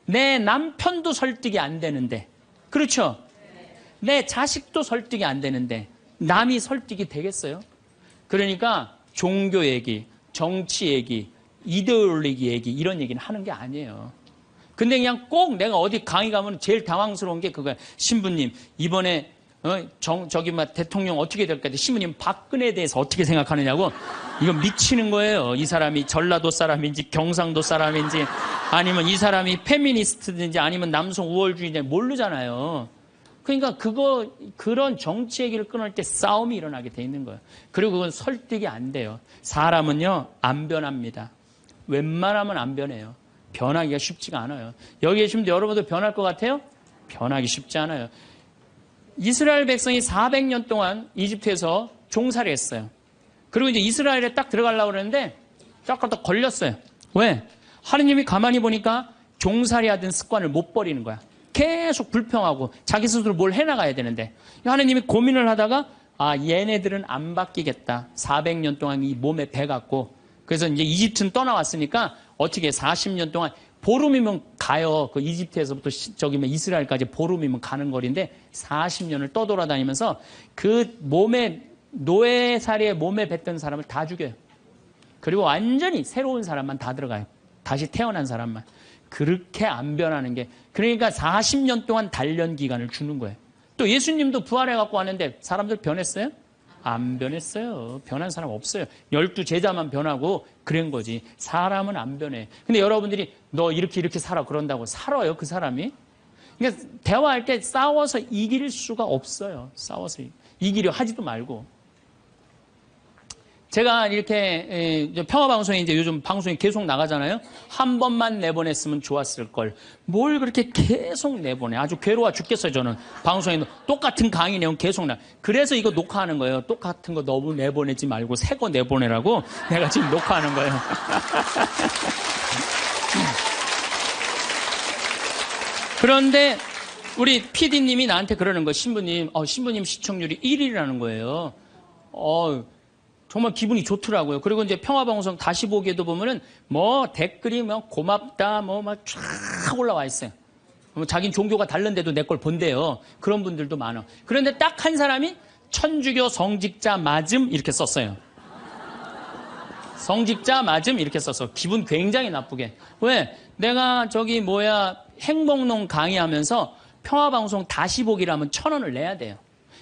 내 남편도 설득이 안 되는데. 그렇죠? 내 자식도 설득이 안 되는데 남이 설득이 되겠어요? 그러니까 종교 얘기, 정치 얘기, 이데올로기 얘기 이런 얘기는 하는 게 아니에요. 근데 그냥 꼭 내가 어디 강의 가면 제일 당황스러운 게 그거야. 신부님 이번에 대통령 어떻게 될까? 신부님 박근혜에 대해서 어떻게 생각하느냐고. 이거 미치는 거예요. 이 사람이 전라도 사람인지 경상도 사람인지 아니면 이 사람이 페미니스트인지 아니면 남성 우월주의인지 모르잖아요. 그러니까 그런 정치 얘기를 끊을 때 싸움이 일어나게 돼 있는 거예요. 그리고 그건 설득이 안 돼요. 사람은요, 안 변합니다. 웬만하면 안 변해요. 변하기가 쉽지가 않아요. 여기 계시면 여러분도 변할 것 같아요? 변하기 쉽지 않아요. 이스라엘 백성이 400년 동안 이집트에서 종살이 했어요. 그리고 이제 이스라엘에 딱 들어가려고 그러는데 딱 걸렸어요. 왜? 하느님이 가만히 보니까 종살이 하던 습관을 못 버리는 거야. 계속 불평하고 자기 스스로 뭘 해나가야 되는데 하느님이 고민을 하다가 얘네들은 안 바뀌겠다. 400년 동안 이 몸에 배갖고 그래서 이제 이집트는 떠나왔으니까 어떻게 40년 동안 보름이면 가요. 그 이집트에서부터 이스라엘까지 보름이면 가는 거리인데 40년을 떠돌아다니면서 그 몸에 노예살이에 몸에 뱉던 사람을 다 죽여요. 그리고 완전히 새로운 사람만 다 들어가요. 다시 태어난 사람만. 그렇게 안 변하는 게 그러니까 40년 동안 단련 기간을 주는 거예요. 또 예수님도 부활해갖고 왔는데 사람들 변했어요? 안 변했어요. 변한 사람 없어요. 12 제자만 변하고 그런 거지. 사람은 안 변해. 근데 여러분들이 너 이렇게 살아 그런다고 살아요 그 사람이? 그러니까 대화할 때 싸워서 이길 수가 없어요. 싸워서 이기려 하지도 말고. 제가 이렇게 평화방송에 이제 요즘 방송이 계속 나가잖아요. 한 번만 내보냈으면 좋았을 걸. 뭘 그렇게 계속 내보내. 아주 괴로워 죽겠어요 저는. 방송에 똑같은 강의 내용 계속 그래서 이거 녹화하는 거예요. 똑같은 거 너무 내보내지 말고 새 거 내보내라고 내가 지금 녹화하는 거예요. 그런데 우리 PD님이 나한테 그러는 거예요. 신부님 시청률이 1위라는 거예요. 정말 기분이 좋더라고요. 그리고 이제 평화방송 다시 보기에도 보면은 댓글이 고맙다 막 쫙 올라와 있어요. 자긴 종교가 다른데도 내 걸 본대요. 그런 분들도 많아. 그런데 딱 한 사람이 천주교 성직자 맞음 이렇게 썼어요. 성직자 맞음 이렇게 썼어. 기분 굉장히 나쁘게. 왜? 내가 행복농 강의하면서 평화방송 다시 보기라면 1,000원을 내야 돼요.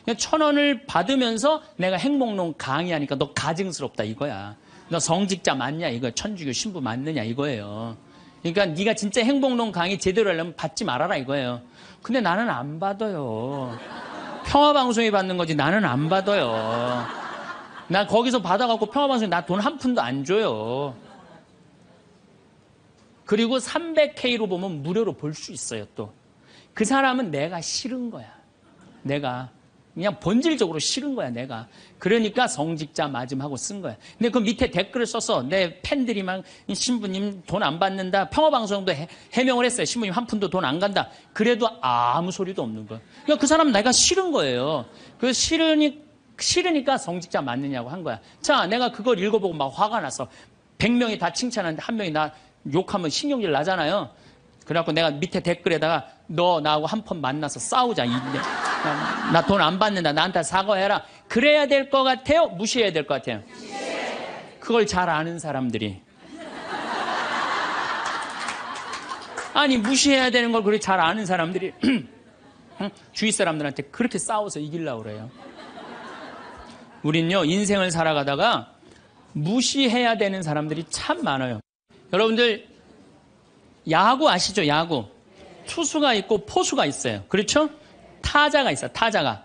1,000원을 받으면서 내가 행복농 강의하니까 너 가증스럽다 이거야. 너 성직자 맞냐 이거 천주교 신부 맞느냐 이거예요. 그러니까 네가 진짜 행복농 강의 제대로 하려면 받지 말아라 이거예요. 근데 나는 안 받아요. 평화방송이 받는 거지 나는 안 받아요. 나 거기서 받아갖고 평화방송에 나 돈 한 푼도 안 줘요. 그리고 300K로 보면 무료로 볼 수 있어요 또. 그 사람은 내가 싫은 거야. 내가. 그냥 본질적으로 싫은 거야 내가. 그러니까 성직자 맞음하고 쓴 거야. 근데 그 밑에 댓글을 써서 내 팬들이 막 신부님 돈 안 받는다. 평화방송도 해명을 했어요. 신부님 한 푼도 돈 안 간다. 그래도 아무 소리도 없는 거야. 그러니까 그 사람은 내가 싫은 거예요. 그 싫으니까 성직자 맞느냐고 한 거야. 자, 내가 그걸 읽어보고 막 화가 났어. 100명이 다 칭찬하는데 한 명이 나 욕하면 신경질 나잖아요. 그래갖고 내가 밑에 댓글에다가 너 나하고 한 번 만나서 싸우자. 나 돈 안 받는다. 나한테 사과해라. 그래야 될 것 같아요? 무시해야 될 것 같아요? 그걸 잘 아는 사람들이. 아니 무시해야 되는 걸 그렇게 잘 아는 사람들이 주위 사람들한테 그렇게 싸워서 이기려고 그래요. 우린요 인생을 살아가다가 무시해야 되는 사람들이 참 많아요. 여러분들 야구 아시죠? 야구. 투수가 있고 포수가 있어요. 그렇죠? 타자가 있어요. 타자가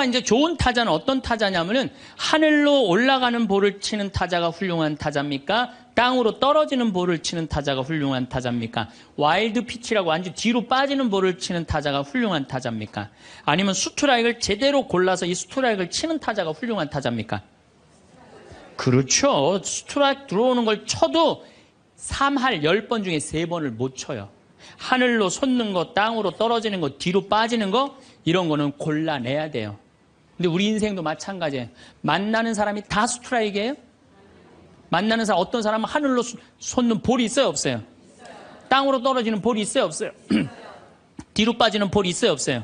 이제 좋은 타자는 어떤 타자냐면은 하늘로 올라가는 볼을 치는 타자가 훌륭한 타자입니까? 땅으로 떨어지는 볼을 치는 타자가 훌륭한 타자입니까? 와일드 피치라고 아주 뒤로 빠지는 볼을 치는 타자가 훌륭한 타자입니까? 아니면 스트라이크를 제대로 골라서 이 스트라이크를 치는 타자가 훌륭한 타자입니까? 그렇죠. 스트라이크 들어오는 걸 쳐도 3할 10번 중에 3번을 못 쳐요. 하늘로 솟는 거, 땅으로 떨어지는 거, 뒤로 빠지는 거, 이런 거는 골라내야 돼요. 근데 우리 인생도 마찬가지예요. 만나는 사람이 다 스트라이크예요? 만나는 사람, 어떤 사람은 하늘로 솟는 볼이 있어요, 없어요? 땅으로 떨어지는 볼이 있어요, 없어요? 뒤로 빠지는 볼이 있어요, 없어요?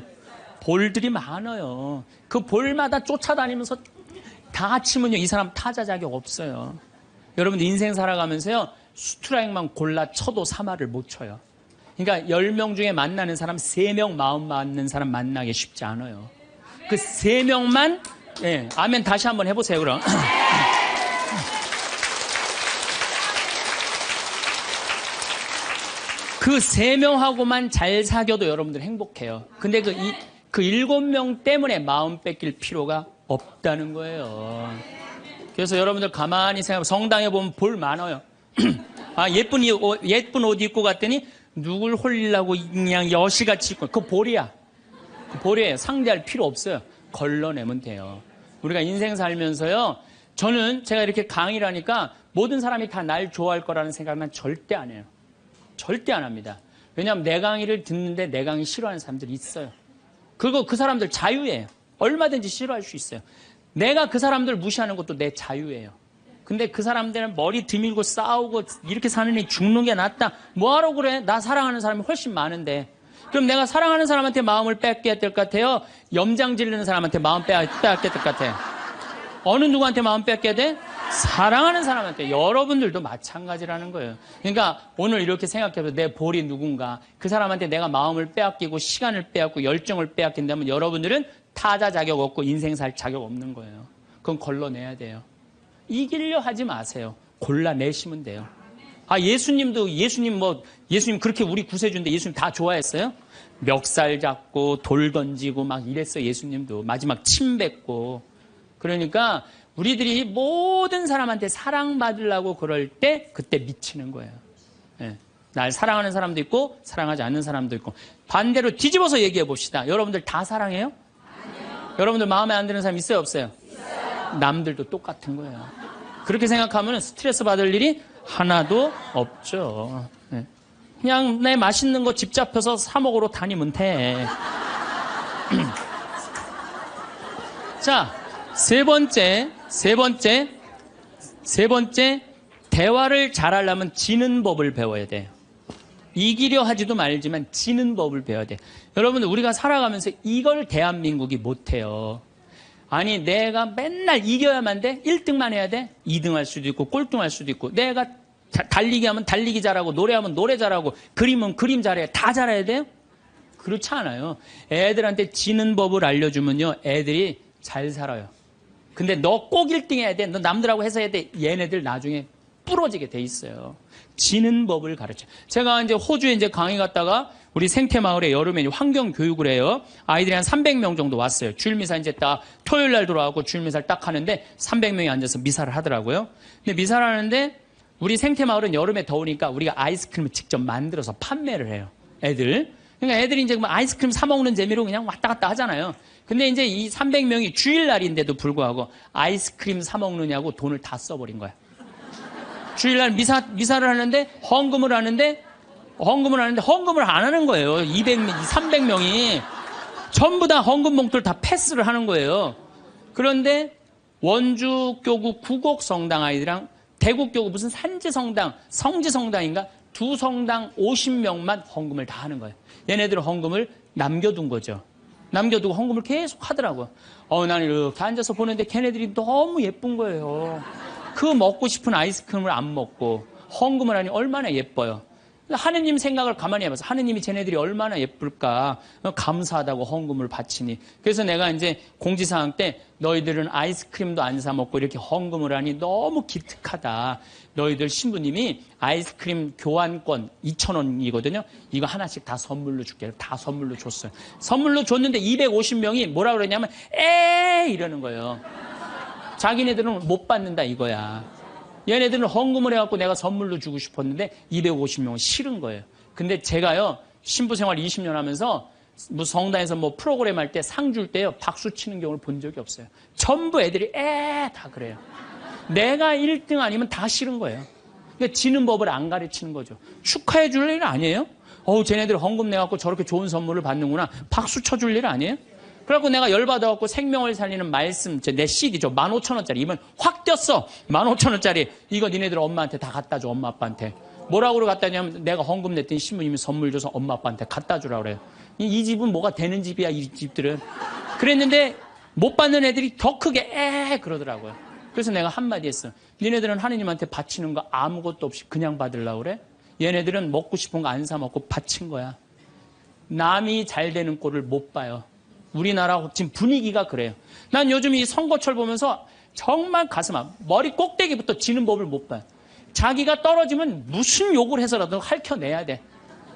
볼들이 많아요. 그 볼마다 쫓아다니면서 다 치면요, 이 사람 타자 자격 없어요. 여러분들 인생 살아가면서요, 스트라이크만 골라 쳐도 3할을 못 쳐요. 그러니까 10명 중에 만나는 사람 3명 마음 맞는 사람 만나기 쉽지 않아요. 그 3명만, 예, 아멘 다시 한번 해보세요, 그럼. 그 3명하고만 잘 사귀어도 여러분들 행복해요. 근데 그 7명 때문에 마음 뺏길 필요가 없다는 거예요. 그래서 여러분들 가만히 생각하면 성당에 보면 볼 많아요. 아, 예쁜 옷 입고 갔더니 누굴 홀리려고 그냥 여시같이 입고, 그거 볼이야. 그 볼이에요. 상대할 필요 없어요. 걸러내면 돼요. 우리가 인생 살면서요, 저는 제가 이렇게 강의를 하니까 모든 사람이 다 날 좋아할 거라는 생각은 절대 안 해요. 절대 안 합니다. 왜냐하면 내 강의를 듣는데 내 강의 싫어하는 사람들이 있어요. 그리고 그 사람들 자유예요. 얼마든지 싫어할 수 있어요. 내가 그 사람들 무시하는 것도 내 자유예요. 근데 그 사람들은 머리 드밀고 싸우고 이렇게 사는 애 죽는 게 낫다. 뭐하러 그래? 나 사랑하는 사람이 훨씬 많은데. 그럼 내가 사랑하는 사람한테 마음을 뺏겨야 될 것 같아요? 염장 지르는 사람한테 마음 뺏겨야 될 것 같아요? 어느 누구한테 마음 뺏겨야 돼? 사랑하는 사람한테. 여러분들도 마찬가지라는 거예요. 그러니까 오늘 이렇게 생각해서 내 볼이 누군가, 그 사람한테 내가 마음을 빼앗기고 시간을 빼앗고 열정을 빼앗긴다면 여러분들은 타자 자격 없고 인생 살 자격 없는 거예요. 그건 걸러내야 돼요. 이기려 하지 마세요. 골라내시면 돼요. 아, 예수님 그렇게 우리 구세주인데 예수님 다 좋아했어요? 멱살 잡고 돌 던지고 막 이랬어요. 예수님도 마지막 침 뱉고. 그러니까 우리들이 모든 사람한테 사랑받으려고 그럴 때 그때 미치는 거예요. 네. 날 사랑하는 사람도 있고 사랑하지 않는 사람도 있고. 반대로 뒤집어서 얘기해 봅시다. 여러분들 다 사랑해요? 아니요. 여러분들 마음에 안 드는 사람 있어요, 없어요? 있어요. 남들도 똑같은 거예요. 그렇게 생각하면 스트레스 받을 일이 하나도 없죠. 네. 그냥 내 맛있는 거 집 잡혀서 사 먹으러 다니면 돼. 자, 세 번째, 대화를 잘하려면 지는 법을 배워야 돼요. 이기려 하지도 말지만 지는 법을 배워야 돼요. 여러분들, 우리가 살아가면서 이걸 대한민국이 못해요. 아니, 내가 맨날 이겨야만 돼? 1등만 해야 돼? 2등 할 수도 있고, 꼴등 할 수도 있고, 내가 달리기 하면 달리기 잘하고, 노래하면 노래 잘하고, 그림은 그림 잘해야, 다 잘해야 돼요? 그렇지 않아요. 애들한테 지는 법을 알려주면요, 애들이 잘 살아요. 근데 너 꼭 1등 해야 돼. 너 남들하고 해서 해야 돼. 얘네들 나중에 부러지게 돼 있어요. 지는 법을 가르쳐요. 제가 이제 호주에 이제 강의 갔다가 우리 생태마을에 여름에 환경 교육을 해요. 아이들이 한 300명 정도 왔어요. 주일미사 이제 딱 토요일 날 돌아가고 주일미사를 딱 하는데 300명이 앉아서 미사를 하더라고요. 근데 미사를 하는데 우리 생태마을은 여름에 더우니까 우리가 아이스크림을 직접 만들어서 판매를 해요. 애들. 그러니까 애들이 이제 아이스크림 사 먹는 재미로 그냥 왔다 갔다 하잖아요. 근데 이제 이 300명이 주일날인데도 불구하고 아이스크림 사 먹느냐고 돈을 다 써버린 거야. 주일날 미사를 하는데 헌금을 하는데 헌금을 안 하는 거예요. 300명이 전부 다 헌금 봉투를 다 패스를 하는 거예요. 그런데 원주교구 구곡성당 아이들이랑 대구교구 무슨 산지성당, 성지성당인가 두 성당 50명만 헌금을 다 하는 거예요. 얘네들은 헌금을 남겨둔 거죠. 남겨두고 헌금을 계속 하더라고요. 나는 이렇게 앉아서 보는데 걔네들이 너무 예쁜 거예요. 그 먹고 싶은 아이스크림을 안 먹고 헌금을 하니 얼마나 예뻐요. 하느님 생각을 가만히 해봐서 하느님이 쟤네들이 얼마나 예쁠까. 감사하다고 헌금을 바치니. 그래서 내가 이제 공지사항 때 너희들은 아이스크림도 안 사 먹고 이렇게 헌금을 하니 너무 기특하다. 너희들 신부님이 아이스크림 교환권 2,000원이거든요. 이거 하나씩 다 선물로 줄게. 다 선물로 줬어요. 선물로 줬는데 250명이 뭐라 그러냐면 이러는 거예요. 자기네들은 못 받는다 이거야. 얘네들은 헌금을 해갖고 내가 선물로 주고 싶었는데 250명은 싫은 거예요. 근데 제가요, 신부 생활 20년 하면서 뭐 성당에서 뭐 프로그램 할 때 상 줄 때요, 박수 치는 경우를 본 적이 없어요. 전부 애들이 다 그래요. 내가 1등 아니면 다 싫은 거예요. 그러니까 지는 법을 안 가르치는 거죠. 축하해 줄 일 아니에요? 쟤네들 헌금 내갖고 저렇게 좋은 선물을 받는구나. 박수 쳐줄 일 아니에요? 그래갖고 내가 열받아갖고 생명을 살리는 말씀, 내 CD죠. 15,000원짜리. 이번 확 뛰었어. 15,000원짜리. 이거 니네들 엄마한테 다 갖다 줘, 엄마 아빠한테. 뭐라고 갖다 주냐면 내가 헌금 냈더니 신부님이 선물 줘서 엄마 아빠한테 갖다 주라 그래요. 이 집은 뭐가 되는 집이야, 이 집들은. 그랬는데 못 받는 애들이 더 크게 그러더라고요. 그래서 내가 한마디 했어. 니네들은 하느님한테 바치는 거 아무것도 없이 그냥 받으려고 그래? 얘네들은 먹고 싶은 거 안 사 먹고 바친 거야. 남이 잘 되는 꼴을 못 봐요. 우리나라 지금 분위기가 그래요. 난 요즘 이 선거철 보면서 정말 가슴 아파. 머리 꼭대기부터 지는 법을 못 봐요. 자기가 떨어지면 무슨 욕을 해서라도 핥혀내야 돼.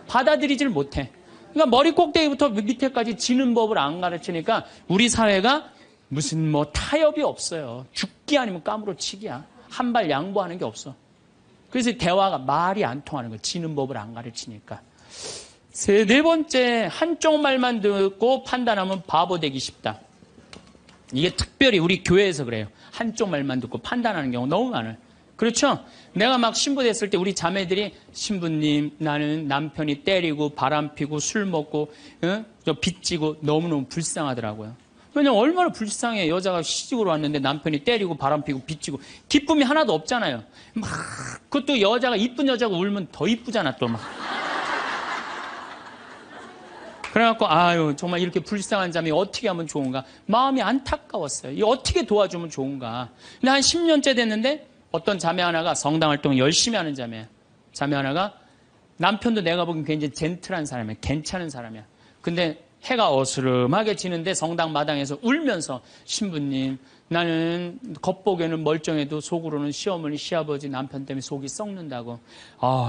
받아들이질 못해. 그러니까 머리 꼭대기부터 밑에까지 지는 법을 안 가르치니까 우리 사회가 무슨 뭐 타협이 없어요. 죽기 아니면 까무러치기야. 한 발 양보하는 게 없어. 그래서 대화가 말이 안 통하는 거예요. 지는 법을 안 가르치니까. 네 번째, 한쪽 말만 듣고 판단하면 바보 되기 쉽다. 이게 특별히 우리 교회에서 그래요. 한쪽 말만 듣고 판단하는 경우 너무 많아요. 그렇죠? 내가 막 신부 됐을 때 우리 자매들이 신부님, 나는 남편이 때리고 바람피고 술 먹고 빚지고 너무너무 불쌍하더라고요. 왜냐면 얼마나 불쌍해. 여자가 시집으로 왔는데 남편이 때리고 바람피고 빚지고 기쁨이 하나도 없잖아요. 막 그것도 여자가 이쁜 여자가 울면 더 이쁘잖아 또 막. 그래갖고 정말 이렇게 불쌍한 자매 어떻게 하면 좋은가. 마음이 안타까웠어요. 이 어떻게 도와주면 좋은가. 근데 한 10년째 됐는데 어떤 자매 하나가 성당 활동을 열심히 하는 자매 하나가 남편도 내가 보기엔 굉장히 젠틀한 사람이야. 괜찮은 사람이야. 근데 해가 어스름하게 지는데 성당 마당에서 울면서 신부님, 나는 겉보기에는 멀쩡해도 속으로는 시어머니, 시아버지, 남편 때문에 속이 썩는다고.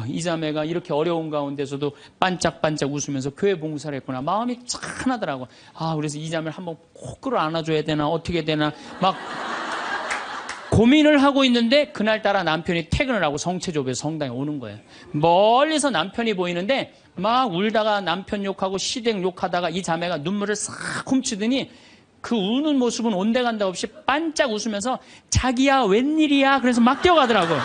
이 자매가 이렇게 어려운 가운데서도 반짝반짝 웃으면서 교회 봉사를 했구나. 마음이 착하더라고. 그래서 이 자매를 한번 꼭 끌어안아줘야 되나 어떻게 되나 막 고민을 하고 있는데 그날따라 남편이 퇴근을 하고 성체조부에서 성당에 오는 거예요. 멀리서 남편이 보이는데 막 울다가 남편 욕하고 시댁 욕하다가 이 자매가 눈물을 싹 훔치더니 그 우는 모습은 온데간데 없이 반짝 웃으면서 자기야 웬일이야 그래서 막 뛰어가더라고요.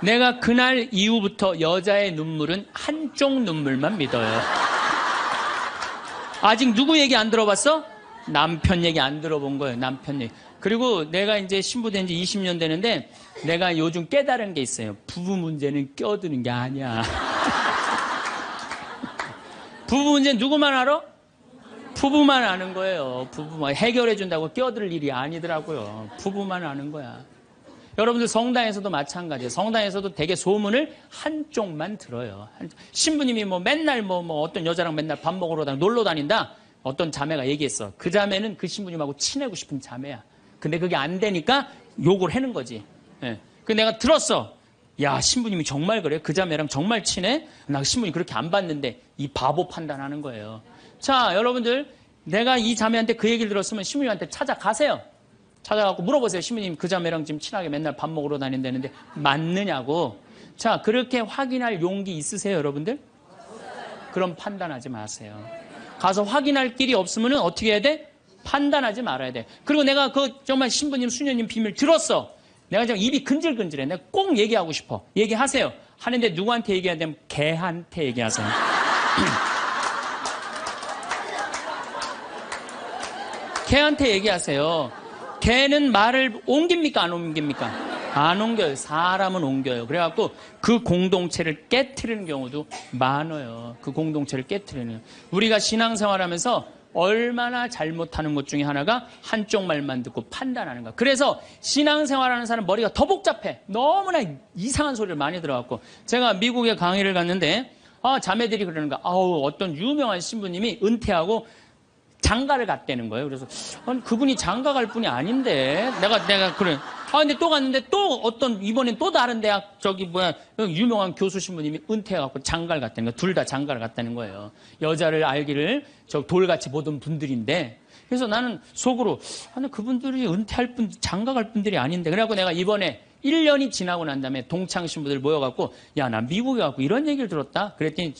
내가 그날 이후부터 여자의 눈물은 한쪽 눈물만 믿어요. 아직 누구 얘기 안 들어봤어? 남편 얘기 안 들어본 거예요. 남편 얘기. 그리고 내가 이제 신부된 지 20년 되는데 내가 요즘 깨달은 게 있어요. 부부 문제는 껴드는 게 아니야. 부부 문제는 누구만 알아? 부부만 아는 거예요. 부부만 해결해 준다고 껴들 일이 아니더라고요. 부부만 아는 거야. 여러분들 성당에서도 마찬가지예요. 성당에서도 되게 소문을 한쪽만 들어요. 신부님이 맨날 어떤 여자랑 맨날 밥 먹으러 놀러 다닌다. 어떤 자매가 얘기했어. 그 자매는 그 신부님하고 친하고 싶은 자매야. 근데 그게 안 되니까 욕을 하는 거지. 그 내가 들었어. 야, 신부님이 정말 그래? 그 자매랑 정말 친해? 나 신부님 그렇게 안 봤는데 이 바보 판단하는 거예요. 자, 여러분들 내가 이 자매한테 그 얘기를 들었으면 신부님한테 찾아가세요. 찾아가고 물어보세요. 신부님 그 자매랑 지금 친하게 맨날 밥 먹으러 다닌다는데 맞느냐고. 자, 그렇게 확인할 용기 있으세요, 여러분들? 그럼 판단하지 마세요. 가서 확인할 길이 없으면 어떻게 해야 돼? 판단하지 말아야 돼. 그리고 내가 정말 신부님, 수녀님 비밀 들었어. 내가 지금 입이 근질근질해. 내가 꼭 얘기하고 싶어. 얘기하세요. 하는데 누구한테 얘기해야 되면 걔한테 얘기하세요. 걔한테 얘기하세요. 걔는 말을 옮깁니까? 안 옮깁니까? 안 옮겨요. 사람은 옮겨요. 그래갖고 그 공동체를 깨트리는 경우도 많아요. 그 공동체를 깨트리는. 우리가 신앙생활하면서 얼마나 잘못하는 것 중에 하나가 한쪽 말만 듣고 판단하는 거. 그래서 신앙생활하는 사람 머리가 더 복잡해. 너무나 이상한 소리를 많이 들어갖고. 제가 미국에 강의를 갔는데 자매들이 그러는 거야. 어떤 유명한 신부님이 은퇴하고 장가를 갔다는 거예요. 그래서 아니, 그분이 장가 갈 분이 아닌데 내가 그래. 근데 또 갔는데 또 이번엔 또 다른 대학 유명한 교수 신부님이 은퇴해갖고 장가를 갔다는 거예요. 둘 다 장가를 갔다는 거예요. 여자를 알기를 돌같이 보던 분들인데. 그래서 나는 속으로 아니 그분들이 은퇴할 분 장가 갈 분들이 아닌데. 그래갖고 내가 이번에 1년이 지나고 난 다음에 동창 신부들 모여갖고 나 미국에 가고 이런 얘기를 들었다. 그랬더니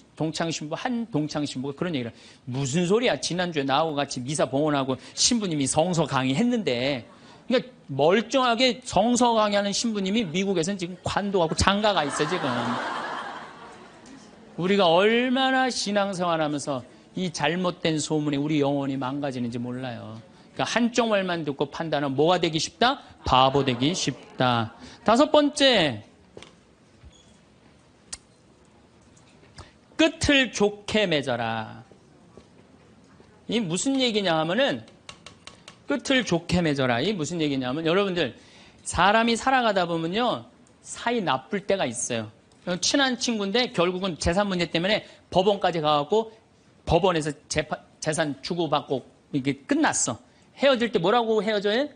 한 동창 신부가 그런 얘기를 무슨 소리야. 지난주에 나하고 같이 미사 봉헌하고 신부님이 성서 강의했는데. 그러니까 멀쩡하게 성서 강의하는 신부님이 미국에서는 지금 관도하고 장가가 있어 지금. 우리가 얼마나 신앙생활하면서 이 잘못된 소문에 우리 영혼이 망가지는지 몰라요. 그러니까 한쪽 말만 듣고 판단은 뭐가 되기 쉽다? 바보 되기 쉽다. 5번째, 끝을 좋게 맺어라. 이 무슨 얘기냐 하면은 끝을 좋게 맺어라. 이 무슨 얘기냐면 여러분들 사람이 살아가다 보면요 사이 나쁠 때가 있어요. 친한 친구인데 결국은 재산 문제 때문에 법원까지 가갖고 법원에서 재산 주고받고 이게 끝났어. 헤어질 때 뭐라고 헤어져요?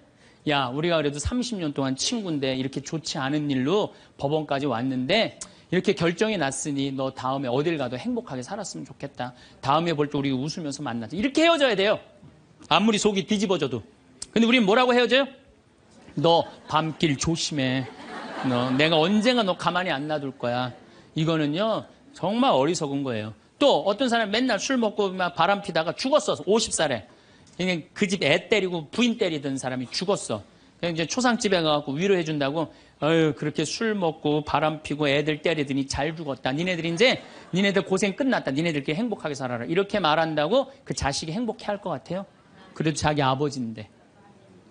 야, 우리가 그래도 30년 동안 친구인데 이렇게 좋지 않은 일로 법원까지 왔는데 이렇게 결정이 났으니 너 다음에 어딜 가도 행복하게 살았으면 좋겠다. 다음에 볼 때 우리 웃으면서 만나자. 이렇게 헤어져야 돼요. 아무리 속이 뒤집어져도. 근데 우리는 뭐라고 헤어져요? 너 밤길 조심해. 내가 언젠가 너 가만히 안 놔둘 거야. 이거는요 정말 어리석은 거예요. 또 어떤 사람 맨날 술 먹고 막 바람 피다가 죽었어. 50살에. 그 집 애 때리고 부인 때리던 사람이 죽었어. 이제 초상집에 가서 위로해 준다고 그렇게 술 먹고 바람 피고 애들 때리더니 잘 죽었다. 니네들 고생 끝났다. 니네들끼리 행복하게 살아라. 이렇게 말한다고 그 자식이 행복해 할 것 같아요? 그래도 자기 아버지인데.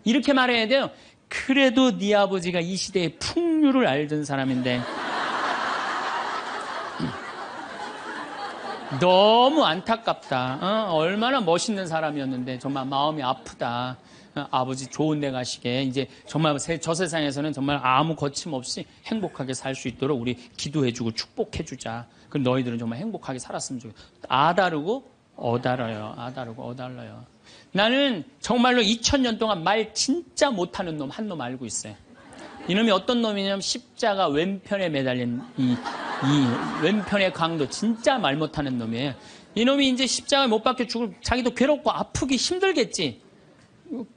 이렇게 말해야 돼요. 그래도 네 아버지가 이 시대의 풍류를 알던 사람인데 너무 안타깝다. 얼마나 멋있는 사람이었는데 정말 마음이 아프다. 아버지 좋은 데 가시게 이제 정말 저 세상에서는 정말 아무 거침없이 행복하게 살 수 있도록 우리 기도해주고 축복해주자. 그럼 너희들은 정말 행복하게 살았으면 좋겠다. 아다르고 어달아요. 아다르고 어달라요. 나는 정말로 2000년 동안 말 진짜 못하는 놈 한 놈 알고 있어요. 이놈이 어떤 놈이냐면 십자가 왼편에 매달린 이 왼편의 강도 진짜 말 못하는 놈이에요. 이놈이 이제 십자가에 못 박혀 죽을 자기도 괴롭고 아프기 힘들겠지.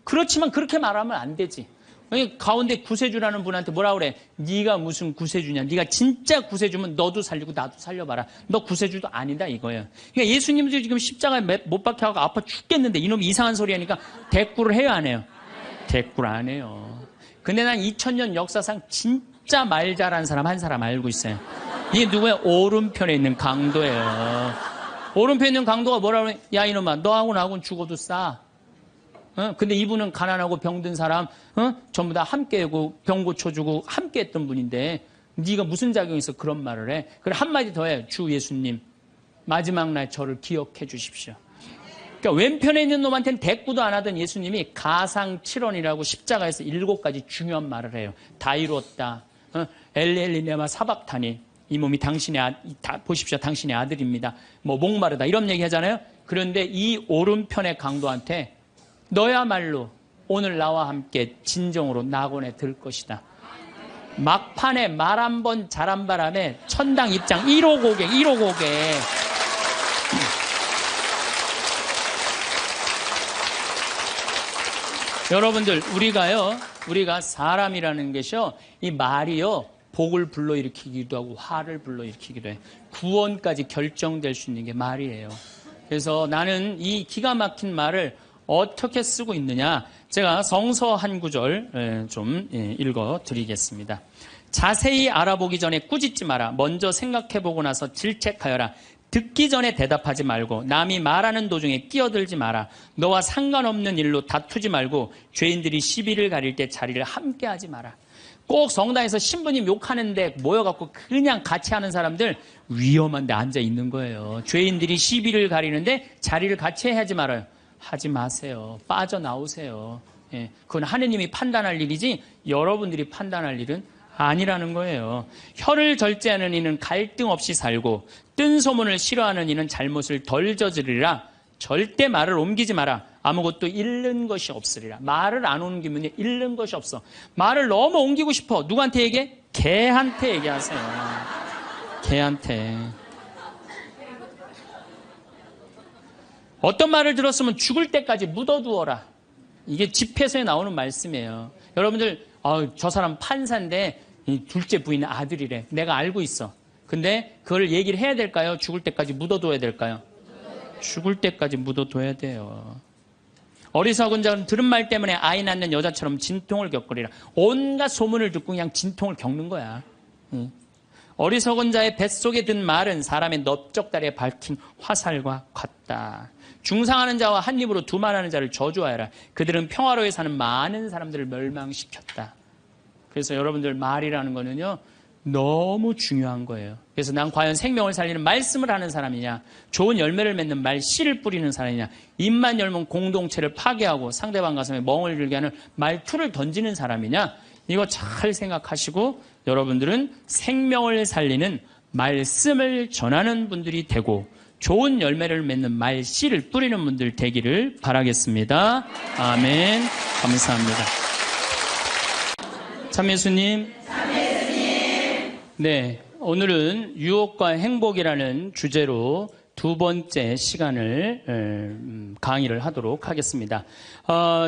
그렇지만 그렇게 말하면 안 되지. 가운데 구세주라는 분한테 뭐라 그래? 네가 무슨 구세주냐? 네가 진짜 구세주면 너도 살리고 나도 살려봐라. 너 구세주도 아니다 이거예요. 그러니까 예수님도 지금 십자가에 못 박혀가고 아파 죽겠는데 이놈이 이상한 소리 하니까 대꾸를 해요 안 해요? 대꾸를 안 해요. 근데 난 2000년 역사상 진짜 말 잘하는 사람 한 사람 알고 있어요. 이게 누구예요? 오른편에 있는 강도예요. 오른편에 있는 강도가 뭐라 그래? 야 이놈아 너하고 나하고는 죽어도 싸. 근데 이분은 가난하고 병든 사람 전부 다 함께하고 병 고쳐주고 함께했던 분인데 네가 무슨 자격이 있어 그런 말을 해? 그래 한마디 더 해. 주 예수님 마지막 날 저를 기억해 주십시오. 그러니까 왼편에 있는 놈한테는 대꾸도 안 하던 예수님이 가상칠언이라고 십자가에서 7가지 중요한 말을 해요. 다 이루었다. 엘리엘리네마 사박타니 이 몸이 보십시오. 당신의 아들입니다. 뭐 목마르다 이런 얘기 하잖아요. 그런데 이 오른편의 강도한테 너야말로 오늘 나와 함께 진정으로 낙원에 들 것이다. 막판에 말 한 번 잘한 바람에 천당 입장 1호 고객. 여러분들 우리가 사람이라는 것이요 이 말이요 복을 불러일으키기도 하고 화를 불러일으키기도 해요. 구원까지 결정될 수 있는 게 말이에요. 그래서 나는 이 기가 막힌 말을 어떻게 쓰고 있느냐 제가 성서 한 구절 좀 읽어드리겠습니다. 자세히 알아보기 전에 꾸짖지 마라. 먼저 생각해보고 나서 질책하여라. 듣기 전에 대답하지 말고 남이 말하는 도중에 끼어들지 마라. 너와 상관없는 일로 다투지 말고 죄인들이 시비를 가릴 때 자리를 함께하지 마라. 꼭 성당에서 신부님 욕하는데 모여갖고 그냥 같이 하는 사람들 위험한 데 앉아 있는 거예요. 죄인들이 시비를 가리는데 자리를 같이 하지 말아요. 하지 마세요. 빠져나오세요. 예, 그건 하느님이 판단할 일이지 여러분들이 판단할 일은 아니라는 거예요. 혀를 절제하는 이는 갈등 없이 살고 뜬 소문을 싫어하는 이는 잘못을 덜 저지르리라. 절대 말을 옮기지 마라. 아무것도 잃는 것이 없으리라. 말을 안 옮기면 잃는 것이 없어. 말을 너무 옮기고 싶어. 누구한테 얘기해? 개한테 얘기하세요. 개한테. 어떤 말을 들었으면 죽을 때까지 묻어두어라. 이게 집회서에 나오는 말씀이에요. 여러분들 저 사람 판사인데 둘째 부인은 아들이래. 내가 알고 있어. 근데 그걸 얘기를 해야 될까요? 죽을 때까지 묻어둬야 될까요? 죽을 때까지 묻어둬야 돼요. 어리석은 자는 들은 말 때문에 아이 낳는 여자처럼 진통을 겪으리라. 온갖 소문을 듣고 그냥 진통을 겪는 거야. 어리석은 자의 뱃속에 든 말은 사람의 넓적다리에 밝힌 화살과 같다. 중상하는 자와 한 입으로 두말하는 자를 저주하여라. 그들은 평화로이 사는 많은 사람들을 멸망시켰다. 그래서 여러분들 말이라는 거는요 너무 중요한 거예요. 그래서 난 과연 생명을 살리는 말씀을 하는 사람이냐, 좋은 열매를 맺는 말 씨를 뿌리는 사람이냐, 입만 열면 공동체를 파괴하고 상대방 가슴에 멍을 들게 하는 말투를 던지는 사람이냐, 이거 잘 생각하시고 여러분들은 생명을 살리는 말씀을 전하는 분들이 되고 좋은 열매를 맺는 말 씨를 뿌리는 분들 되기를 바라겠습니다. 아멘. 감사합니다. 참예수님. 네, 오늘은 유혹과 행복이라는 주제로 두 번째 시간을 강의를 하도록 하겠습니다.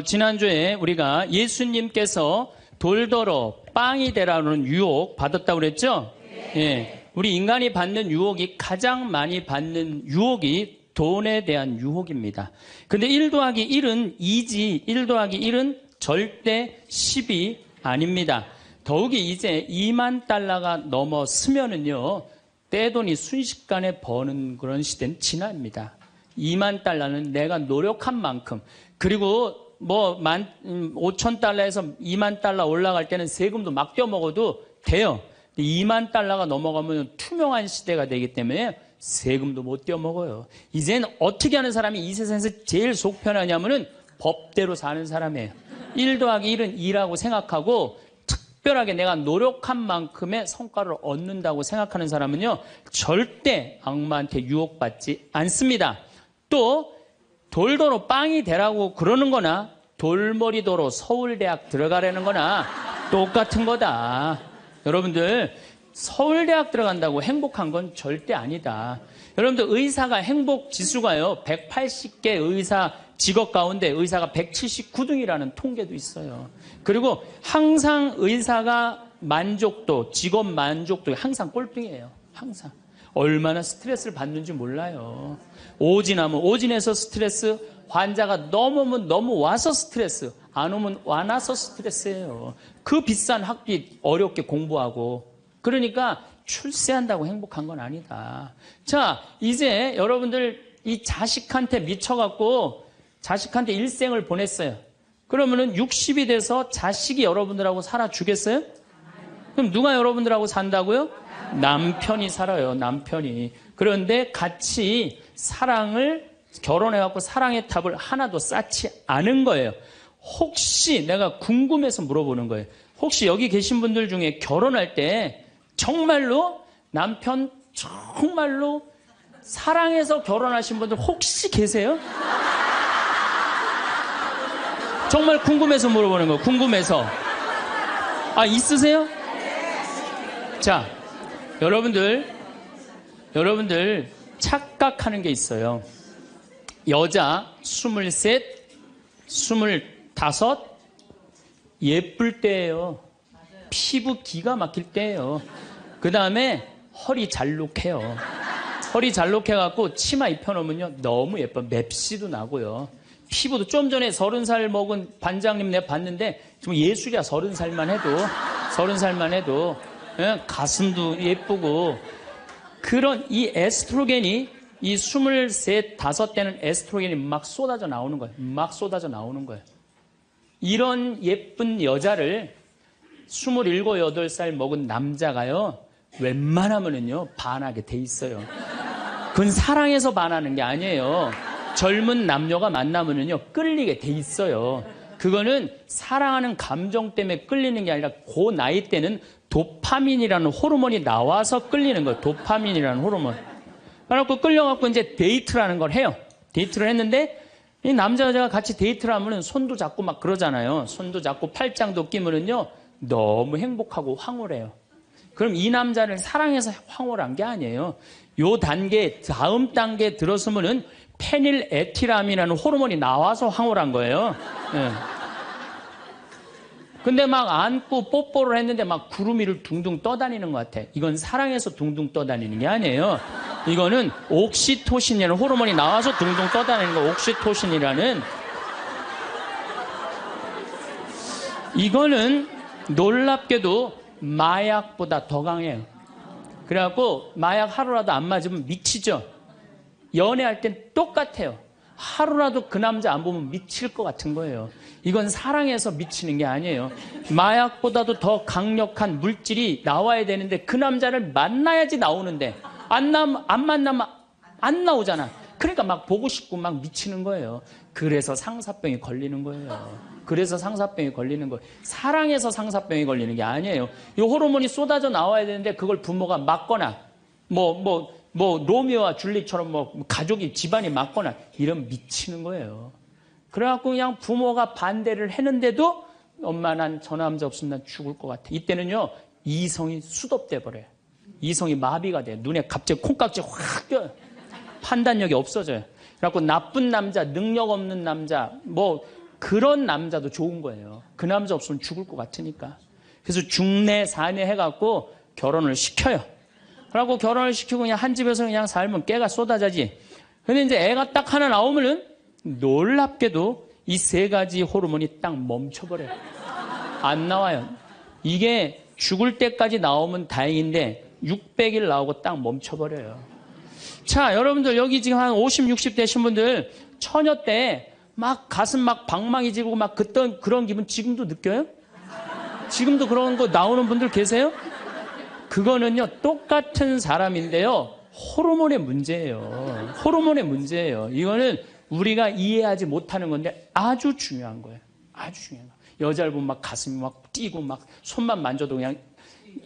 지난주에 우리가 예수님께서 돌더러 빵이 되라는 유혹 받았다고 그랬죠? 예, 우리 인간이 받는 유혹이 가장 많이 받는 유혹이 돈에 대한 유혹입니다. 근데 1 더하기 1은 2지 1 더하기 1은 절대 10이 아닙니다. 더욱이 이제 2만 달러가 넘었으면은요, 떼돈이 순식간에 버는 그런 시대는 지납니다. 2만 달러는 내가 노력한 만큼, 그리고 5천 달러에서 2만 달러 올라갈 때는 세금도 막 떼어먹어도 돼요. 2만 달러가 넘어가면 투명한 시대가 되기 때문에 세금도 못 떼어먹어요. 이젠 어떻게 하는 사람이 이 세상에서 제일 속 편하냐면은 법대로 사는 사람이에요. 1 더하기 1은 2라고 생각하고 특별하게 내가 노력한 만큼의 성과를 얻는다고 생각하는 사람은요, 절대 악마한테 유혹받지 않습니다. 또 돌더러 빵이 되라고 그러는 거나 돌머리도로 서울대학 들어가려는 거나 똑같은 거다. 여러분들, 서울대학 들어간다고 행복한 건 절대 아니다. 여러분들, 의사가 행복 지수가요 180개 의사 직업 가운데 의사가 179등이라는 통계도 있어요. 그리고 항상 의사가 만족도, 직업 만족도 항상 꼴등이에요. 항상. 얼마나 스트레스를 받는지 몰라요. 오진하면 오진해서 스트레스, 환자가 너무 오면 너무 와서 스트레스, 안 오면 와나서 스트레스예요. 그 비싼 학비 어렵게 공부하고. 그러니까 출세한다고 행복한 건 아니다. 자, 이제 여러분들 이 자식한테 미쳐갖고 자식한테 일생을 보냈어요. 그러면은 60이 돼서 자식이 여러분들하고 살아주겠어요? 그럼 누가 여러분들하고 산다고요? 남편이 살아요. 남편이. 그런데 같이 사랑을 결혼해갖고 사랑의 탑을 하나도 쌓지 않은 거예요. 혹시 내가 궁금해서 물어보는 거예요. 혹시 여기 계신 분들 중에 결혼할 때 정말로 남편 정말로 사랑해서 결혼하신 분들 혹시 계세요? 정말 궁금해서 물어보는 거예요. 궁금해서. 아, 있으세요? 자, 여러분들 착각하는 게 있어요. 여자 23, 25 예쁠 때예요. 피부 기가 막힐 때예요. 그 다음에 허리 잘록해요. 허리 잘록해갖고 치마 입혀놓으면요 너무 예뻐. 맵시도 나고요. 피부도 좀 전에 30살 먹은 반장님 내가 봤는데 좀 예술이야. 30살만 해도 가슴도 예쁘고. 그런 이 에스트로겐이 이 23, 5때는 에스트로겐이 막 쏟아져 나오는 거예요. 막 쏟아져 나오는 거예요. 이런 예쁜 여자를 27, 8살 먹은 남자가요 웬만하면은요 반하게 돼 있어요. 그건 사랑해서 반하는 게 아니에요. 젊은 남녀가 만나면은요, 끌리게 돼 있어요. 그거는 사랑하는 감정 때문에 끌리는 게 아니라 그 나이 때는 도파민이라는 호르몬이 나와서 끌리는 거예요. 도파민이라는 호르몬. 그래갖고 끌려갖고 이제 데이트라는 걸 해요. 데이트를 했는데 이 남자 여자가 같이 데이트를 하면은 손도 잡고 막 그러잖아요. 손도 잡고 팔짱도 끼면은요, 너무 행복하고 황홀해요. 그럼 이 남자를 사랑해서 황홀한 게 아니에요. 요 단계, 다음 단계에 들어서면은 페닐에틸암이라는 호르몬이 나와서 황홀한 거예요. 네. 근데 막 안고 뽀뽀를 했는데 막 구름 위를 둥둥 떠다니는 것 같아. 이건 사랑해서 둥둥 떠다니는 게 아니에요. 이거는 옥시토신이라는 호르몬이 나와서 둥둥 떠다니는 거. 옥시토신이라는. 이거는 놀랍게도 마약보다 더 강해요. 그래갖고 마약 하루라도 안 맞으면 미치죠. 연애할 땐 똑같아요. 하루라도 그 남자 안 보면 미칠 것 같은 거예요. 이건 사랑해서 미치는 게 아니에요. 마약보다도 더 강력한 물질이 나와야 되는데 그 남자를 만나야지 나오는데 안 만나면 안 나오잖아. 그러니까 막 보고 싶고 막 미치는 거예요. 그래서 상사병이 걸리는 거예요. 그래서 상사병이 걸리는 거예요. 사랑해서 상사병이 걸리는 게 아니에요. 이 호르몬이 쏟아져 나와야 되는데 그걸 부모가 막거나 로미오와 줄리처럼 가족이 집안이 막거나 이러면 미치는 거예요. 그래갖고 그냥 부모가 반대를 했는데도 엄마 난 저 남자 없으면 난 죽을 것 같아. 이때는요, 이성이 수독돼 버려요. 이성이 마비가 돼요. 눈에 갑자기 콩깍지 확 껴요. 판단력이 없어져요. 그래갖고 나쁜 남자, 능력 없는 남자, 그런 남자도 좋은 거예요. 그 남자 없으면 죽을 것 같으니까. 그래서 중내 사내 해갖고 결혼을 시켜요. 그래갖고 결혼을 시키고 그냥 한 집에서 그냥 살면 깨가 쏟아지지. 근데 이제 애가 딱 하나 나오면은 놀랍게도 이 세 가지 호르몬이 딱 멈춰버려요. 안 나와요. 이게 죽을 때까지 나오면 다행인데 600일 나오고 딱 멈춰버려요. 자, 여러분들 여기 지금 한 50, 60 되신 분들 처녀 때 막 가슴 막 방망이 지르고 막 그런 기분 지금도 느껴요? 지금도 그런 거 나오는 분들 계세요? 그거는요, 똑같은 사람인데요, 호르몬의 문제예요. 호르몬의 문제예요. 이거는 우리가 이해하지 못하는 건데 아주 중요한 거예요. 아주 중요한 거예요. 여자를 보면 막 가슴이 막 뛰고 막 손만 만져도 그냥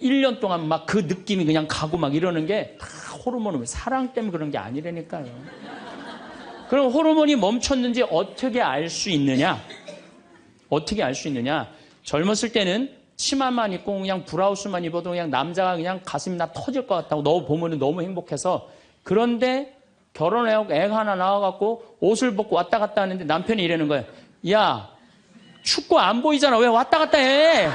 1년 동안 막 그 느낌이 그냥 가고 막 이러는 게 다 호르몬은 사랑 때문에 그런 게 아니라니까요. 그럼 호르몬이 멈췄는지 어떻게 알 수 있느냐? 어떻게 알 수 있느냐? 젊었을 때는 치마만 입고 그냥 브라우스만 입어도 그냥 남자가 그냥 가슴이 나 터질 것 같다고 너 보면 너무 행복해서. 그런데 결혼해갖고 애가 하나 나와갖고 옷을 벗고 왔다 갔다 하는데 남편이 이러는 거예요. 야, 춥고 안 보이잖아. 왜 왔다 갔다 해?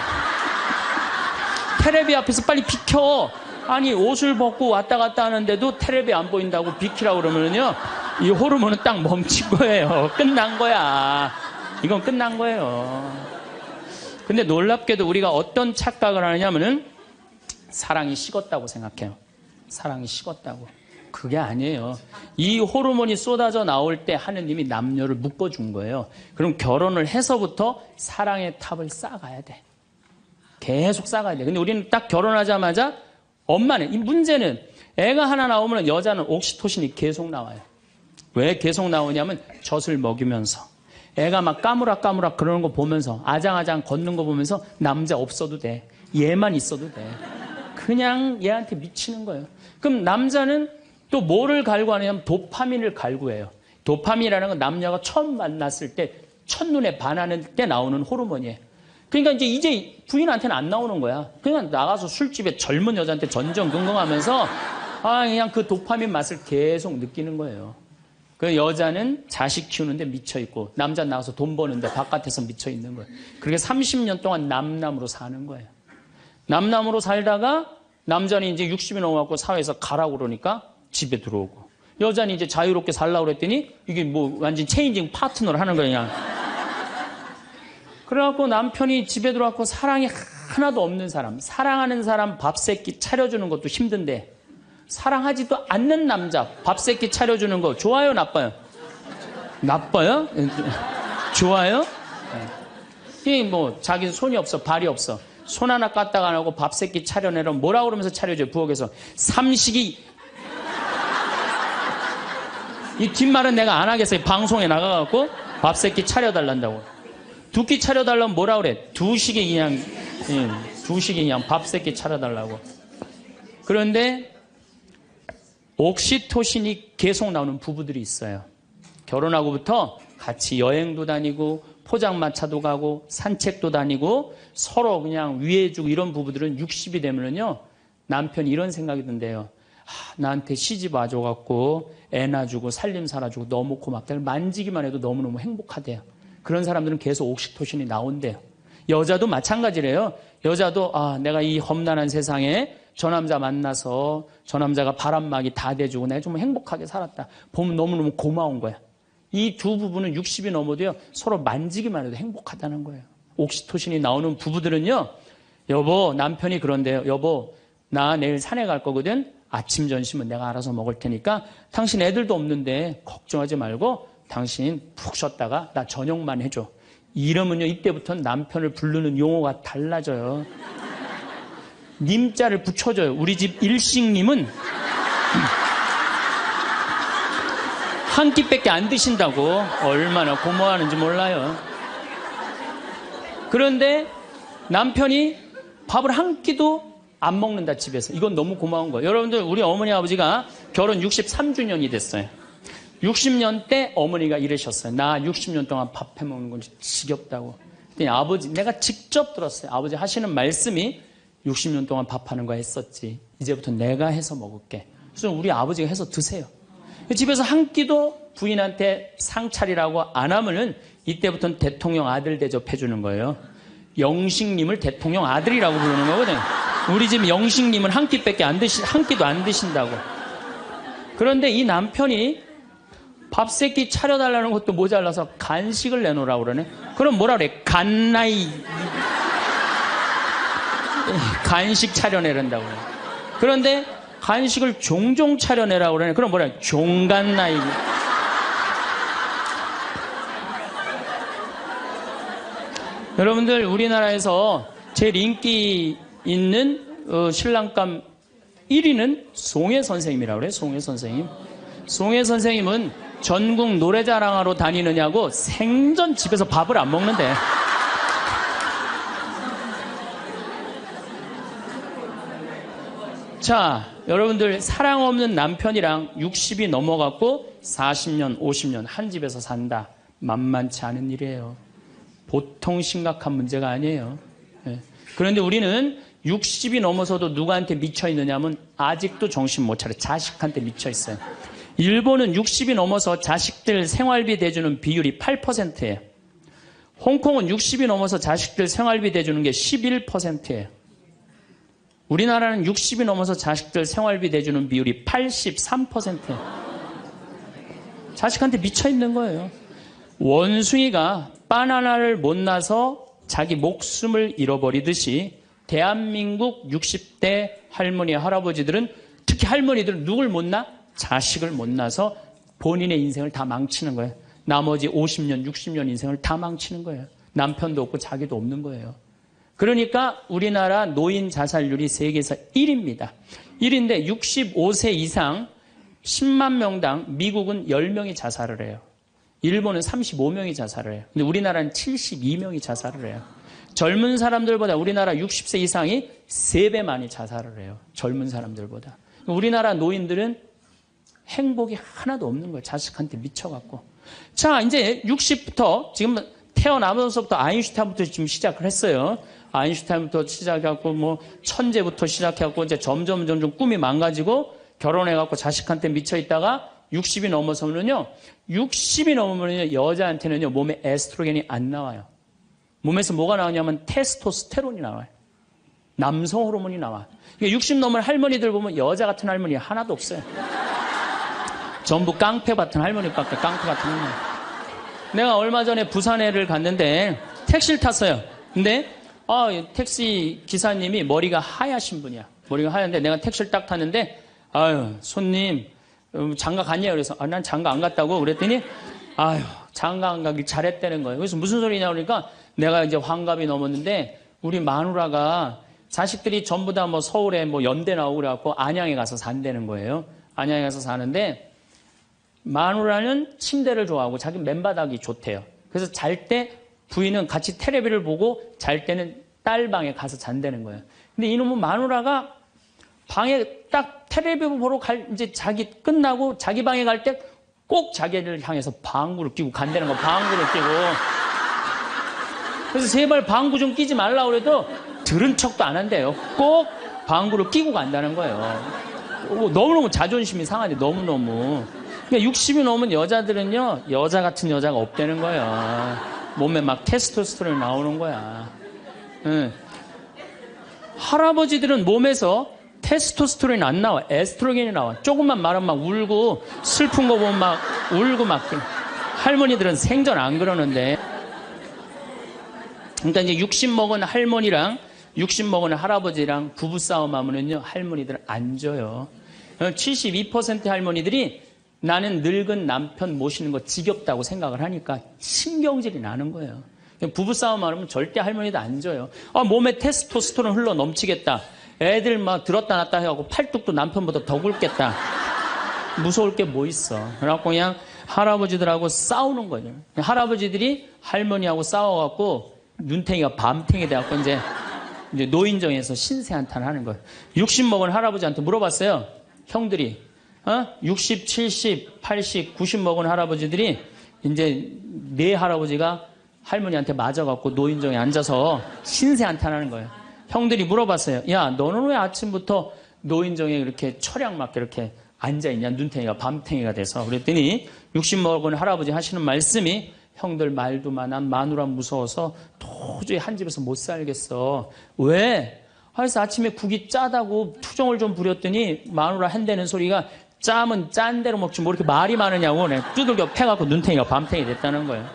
테레비 앞에서 빨리 비켜. 아니, 옷을 벗고 왔다 갔다 하는데도 테레비 안 보인다고 비키라고 그러면은요, 이 호르몬은 딱 멈춘 거예요. 끝난 거야. 이건 끝난 거예요. 근데 놀랍게도 우리가 어떤 착각을 하느냐면은 사랑이 식었다고 생각해요. 사랑이 식었다고. 그게 아니에요. 이 호르몬이 쏟아져 나올 때 하느님이 남녀를 묶어준 거예요. 그럼 결혼을 해서부터 사랑의 탑을 쌓아가야 돼. 계속 쌓아가야 돼. 근데 우리는 딱 결혼하자마자 엄마는, 이 문제는 애가 하나 나오면 여자는 옥시토신이 계속 나와요. 왜 계속 나오냐면 젖을 먹이면서 애가 막 까무락까무락 그러는 거 보면서 아장아장 걷는 거 보면서 남자 없어도 돼. 얘만 있어도 돼. 그냥 얘한테 미치는 거예요. 그럼 남자는 또 뭐를 갈구하냐면 도파민을 갈구해요. 도파민이라는 건 남녀가 처음 만났을 때 첫눈에 반하는 때 나오는 호르몬이에요. 그러니까 이제 부인한테는 안 나오는 거야. 그냥 나가서 술집에 젊은 여자한테 전전긍긍하면서 그냥 그 도파민 맛을 계속 느끼는 거예요. 그 여자는 자식 키우는데 미쳐있고 남자는 나가서 돈 버는데 바깥에서 미쳐있는 거예요. 그렇게 30년 동안 남남으로 사는 거예요. 남남으로 살다가 남자는 이제 60이 넘어갖고 사회에서 가라고 그러니까 집에 들어오고, 여자는 이제 자유롭게 살라고 그랬더니 이게 완전 체인징 파트너를 하는 거야. 그래갖고 남편이 집에 들어왔고 사랑이 하나도 없는 사람, 사랑하는 사람 밥 세끼 차려주는 것도 힘든데 사랑하지도 않는 남자 밥 세끼 차려주는 거 좋아요, 나빠요? 나빠요? 좋아요? 이게 자기는 손이 없어, 발이 없어. 손 하나 까딱 안 하고 밥 세끼 차려내라면 뭐라고 그러면서 차려줘요, 부엌에서. 삼식이 이 뒷말은 내가 안 하겠어요. 방송에 나가갖고 밥 세끼 차려달란다고. 두 끼 차려달라면 뭐라 그래? 두 식이 그냥 밥 세끼 차려달라고. 그런데 옥시토신이 계속 나오는 부부들이 있어요. 결혼하고부터 같이 여행도 다니고 포장마차도 가고 산책도 다니고 서로 그냥 위해주고 이런 부부들은 60이 되면은요, 남편이 이런 생각이 든대요. 나한테 시집 와줘갖고 애 낳아주고 살림 살아주고 너무 고맙다. 만지기만 해도 너무너무 행복하대요. 그런 사람들은 계속 옥시토신이 나온대요. 여자도 마찬가지래요. 여자도 내가 이 험난한 세상에 저 남자 만나서 저 남자가 바람막이 다 대주고 내가 좀 행복하게 살았다. 보면 너무너무 고마운 거야. 이 두 부부는 60이 넘어도요, 서로 만지기만 해도 행복하다는 거예요. 옥시토신이 나오는 부부들은요, 여보, 남편이 그런데요. 여보, 나 내일 산에 갈 거거든. 아침 점심은 내가 알아서 먹을 테니까 당신 애들도 없는데 걱정하지 말고 당신 푹 쉬었다가 나 저녁만 해줘. 이러면요, 이때부터는 남편을 부르는 용어가 달라져요. 님자를 붙여줘요. 우리 집 일식님은 한 끼밖에 안 드신다고. 얼마나 고마워하는지 몰라요. 그런데 남편이 밥을 한 끼도 안 먹는다, 집에서. 이건 너무 고마운 거예요. 여러분들, 우리 어머니 아버지가 결혼 63주년이 됐어요. 60년 때 어머니가 이러셨어요. 나 60년 동안 밥 해먹는 건 지겹다고. 그랬더니 아버지, 내가 직접 들었어요. 아버지 하시는 말씀이 60년 동안 밥하는 거 했었지. 이제부터 내가 해서 먹을게. 그래서 우리 아버지가 해서 드세요. 집에서 한 끼도 부인한테 상 차리라고 안 하면은 이때부터는 대통령 아들 대접해 주는 거예요. 영식님을 대통령 아들이라고 부르는 거거든요. 우리 집 영식님은 한 끼밖에 한 끼도 안 드신다고. 그런데 이 남편이 밥 세 끼 차려달라는 것도 모자라서 간식을 내놓으라고 그러네. 그럼 뭐라 그래? 간나이. 간식 차려내란다고 그래. 그런데 간식을 종종 차려내라고 그러네. 그럼 뭐라 그래? 종간나이. 여러분들, 우리나라에서 제일 인기 있는 신랑감 1위는 송혜 선생님이라고 그래요. 송혜 선생님. 송혜 선생님은 전국 노래자랑하러 다니느냐고 생전 집에서 밥을 안 먹는데. 자, 여러분들, 사랑 없는 남편이랑 60이 넘어갔고 40년, 50년 한 집에서 산다. 만만치 않은 일이에요. 보통 심각한 문제가 아니에요. 네. 그런데 우리는 60이 넘어서도 누구한테 미쳐있느냐면 아직도 정신 못 차려. 자식한테 미쳐있어요. 일본은 60이 넘어서 자식들 생활비 대주는 비율이 8%예요. 홍콩은 60이 넘어서 자식들 생활비 대주는 게 11%예요. 우리나라는 60이 넘어서 자식들 생활비 대주는 비율이 83%예요. 자식한테 미쳐있는 거예요. 원숭이가 바나나를 못 나서 자기 목숨을 잃어버리듯이 대한민국 60대 할머니, 할아버지들은, 특히 할머니들은 누굴 못 낳아? 자식을 못 낳아서 본인의 인생을 다 망치는 거예요. 나머지 50년, 60년 인생을 다 망치는 거예요. 남편도 없고 자기도 없는 거예요. 그러니까 우리나라 노인 자살률이 세계에서 1위입니다. 1위인데 65세 이상 10만 명당 미국은 10명이 자살을 해요. 일본은 35명이 자살을 해요. 근데 우리나라는 72명이 자살을 해요. 젊은 사람들보다 우리나라 60세 이상이 3배 많이 자살을 해요. 젊은 사람들보다. 우리나라 노인들은 행복이 하나도 없는 거예요. 자식한테 미쳐갖고. 자, 이제 60부터 지금 태어나면서부터 아인슈타인부터 지금 시작을 했어요. 아인슈타인부터 시작해갖고 뭐 천재부터 시작해갖고 이제 점점 꿈이 망가지고 결혼해갖고 자식한테 미쳐있다가 60이 넘어서면요, 60이 넘으면요, 여자한테는요, 몸에 에스트로겐이 안 나와요. 몸에서 뭐가 나오냐면 테스토스테론이 나와요. 남성 호르몬이 나와. 60 넘은 할머니들 보면 여자 같은 할머니 하나도 없어요. 전부 깡패 같은 할머니밖에, 깡패 같은 할머니. 내가 얼마 전에 부산에를 갔는데 택시를 탔어요. 근데 택시 기사님이 머리가 하얗신 분이야. 머리가 하얀데 내가 택시를 딱 탔는데, 아유, 손님 장가 갔냐고. 그래서 난 장가 안 갔다고 그랬더니, 아유, 장가 안 가길 잘했다는 거예요. 그래서 무슨 소리냐 그러니까 내가 이제 환갑이 넘었는데 우리 마누라가 자식들이 전부 다 뭐 서울에 뭐 연대 나오고 그래갖고 안양에 가서 산다는 거예요. 안양에 가서 사는데 마누라는 침대를 좋아하고 자기 맨바닥이 좋대요. 그래서 잘 때 부인은 같이 텔레비를 보고 잘 때는 딸 방에 가서 잔다는 거예요. 근데 이놈은 마누라가 방에 딱 텔레비 보러 이제 자기 끝나고 자기 방에 갈 때 꼭 자기를 향해서 방구를 끼고 간다는 거, 방구를 끼고. 그래서 제발 방구 좀 끼지 말라고 그래도 들은 척도 안 한대요. 꼭 방구를 끼고 간다는 거예요. 너무너무 자존심이 상하네, 너무너무. 그러니까 60이 넘은 여자들은요, 여자 같은 여자가 없다는 거예요. 몸에 막 테스토스테론이 나오는 거야. 응. 할아버지들은 몸에서 테스토스테론이 안 나와. 에스트로겐이 나와. 조금만 말하면 막 울고, 슬픈 거 보면 막 울고 막. 할머니들은 생전 안 그러는데. 그러니까 이제 60 먹은 할머니랑 60 먹은 할아버지랑 부부싸움 하면은요, 할머니들은 안 져요. 72% 할머니들이 나는 늙은 남편 모시는 거 지겹다고 생각을 하니까 신경질이 나는 거예요. 부부싸움 하면 절대 할머니도 안 져요. 몸에 테스토스테론 흘러 넘치겠다. 애들 막 들었다 놨다 해갖고 팔뚝도 남편보다 더 굵겠다. 무서울 게 뭐 있어. 그래갖고 그냥 할아버지들하고 싸우는 거죠. 할아버지들이 할머니하고 싸워갖고 눈탱이가 밤탱이 돼갖고 이제 노인정에서 신세한탄 하는 거예요. 60 먹은 할아버지한테 물어봤어요. 형들이. 60, 70, 80, 90 먹은 할아버지들이 이제 네 할아버지가 할머니한테 맞아갖고 노인정에 앉아서 신세한탄하는 거예요. 형들이 물어봤어요. 야, 너는 왜 아침부터 노인정에 이렇게 철양맞게 이렇게 앉아있냐? 눈탱이가 밤탱이가 돼서. 그랬더니 60 먹은 할아버지 하시는 말씀이 형들 말도 많아. 마누라 무서워서 도저히 한 집에서 못 살겠어. 왜? 그래서 아침에 국이 짜다고 투정을 좀 부렸더니 마누라 한다는 소리가 짜면 짠 대로 먹지 뭐 이렇게 말이 많으냐고 두들겨 패갖고 눈탱이가 밤탱이 됐다는 거예요.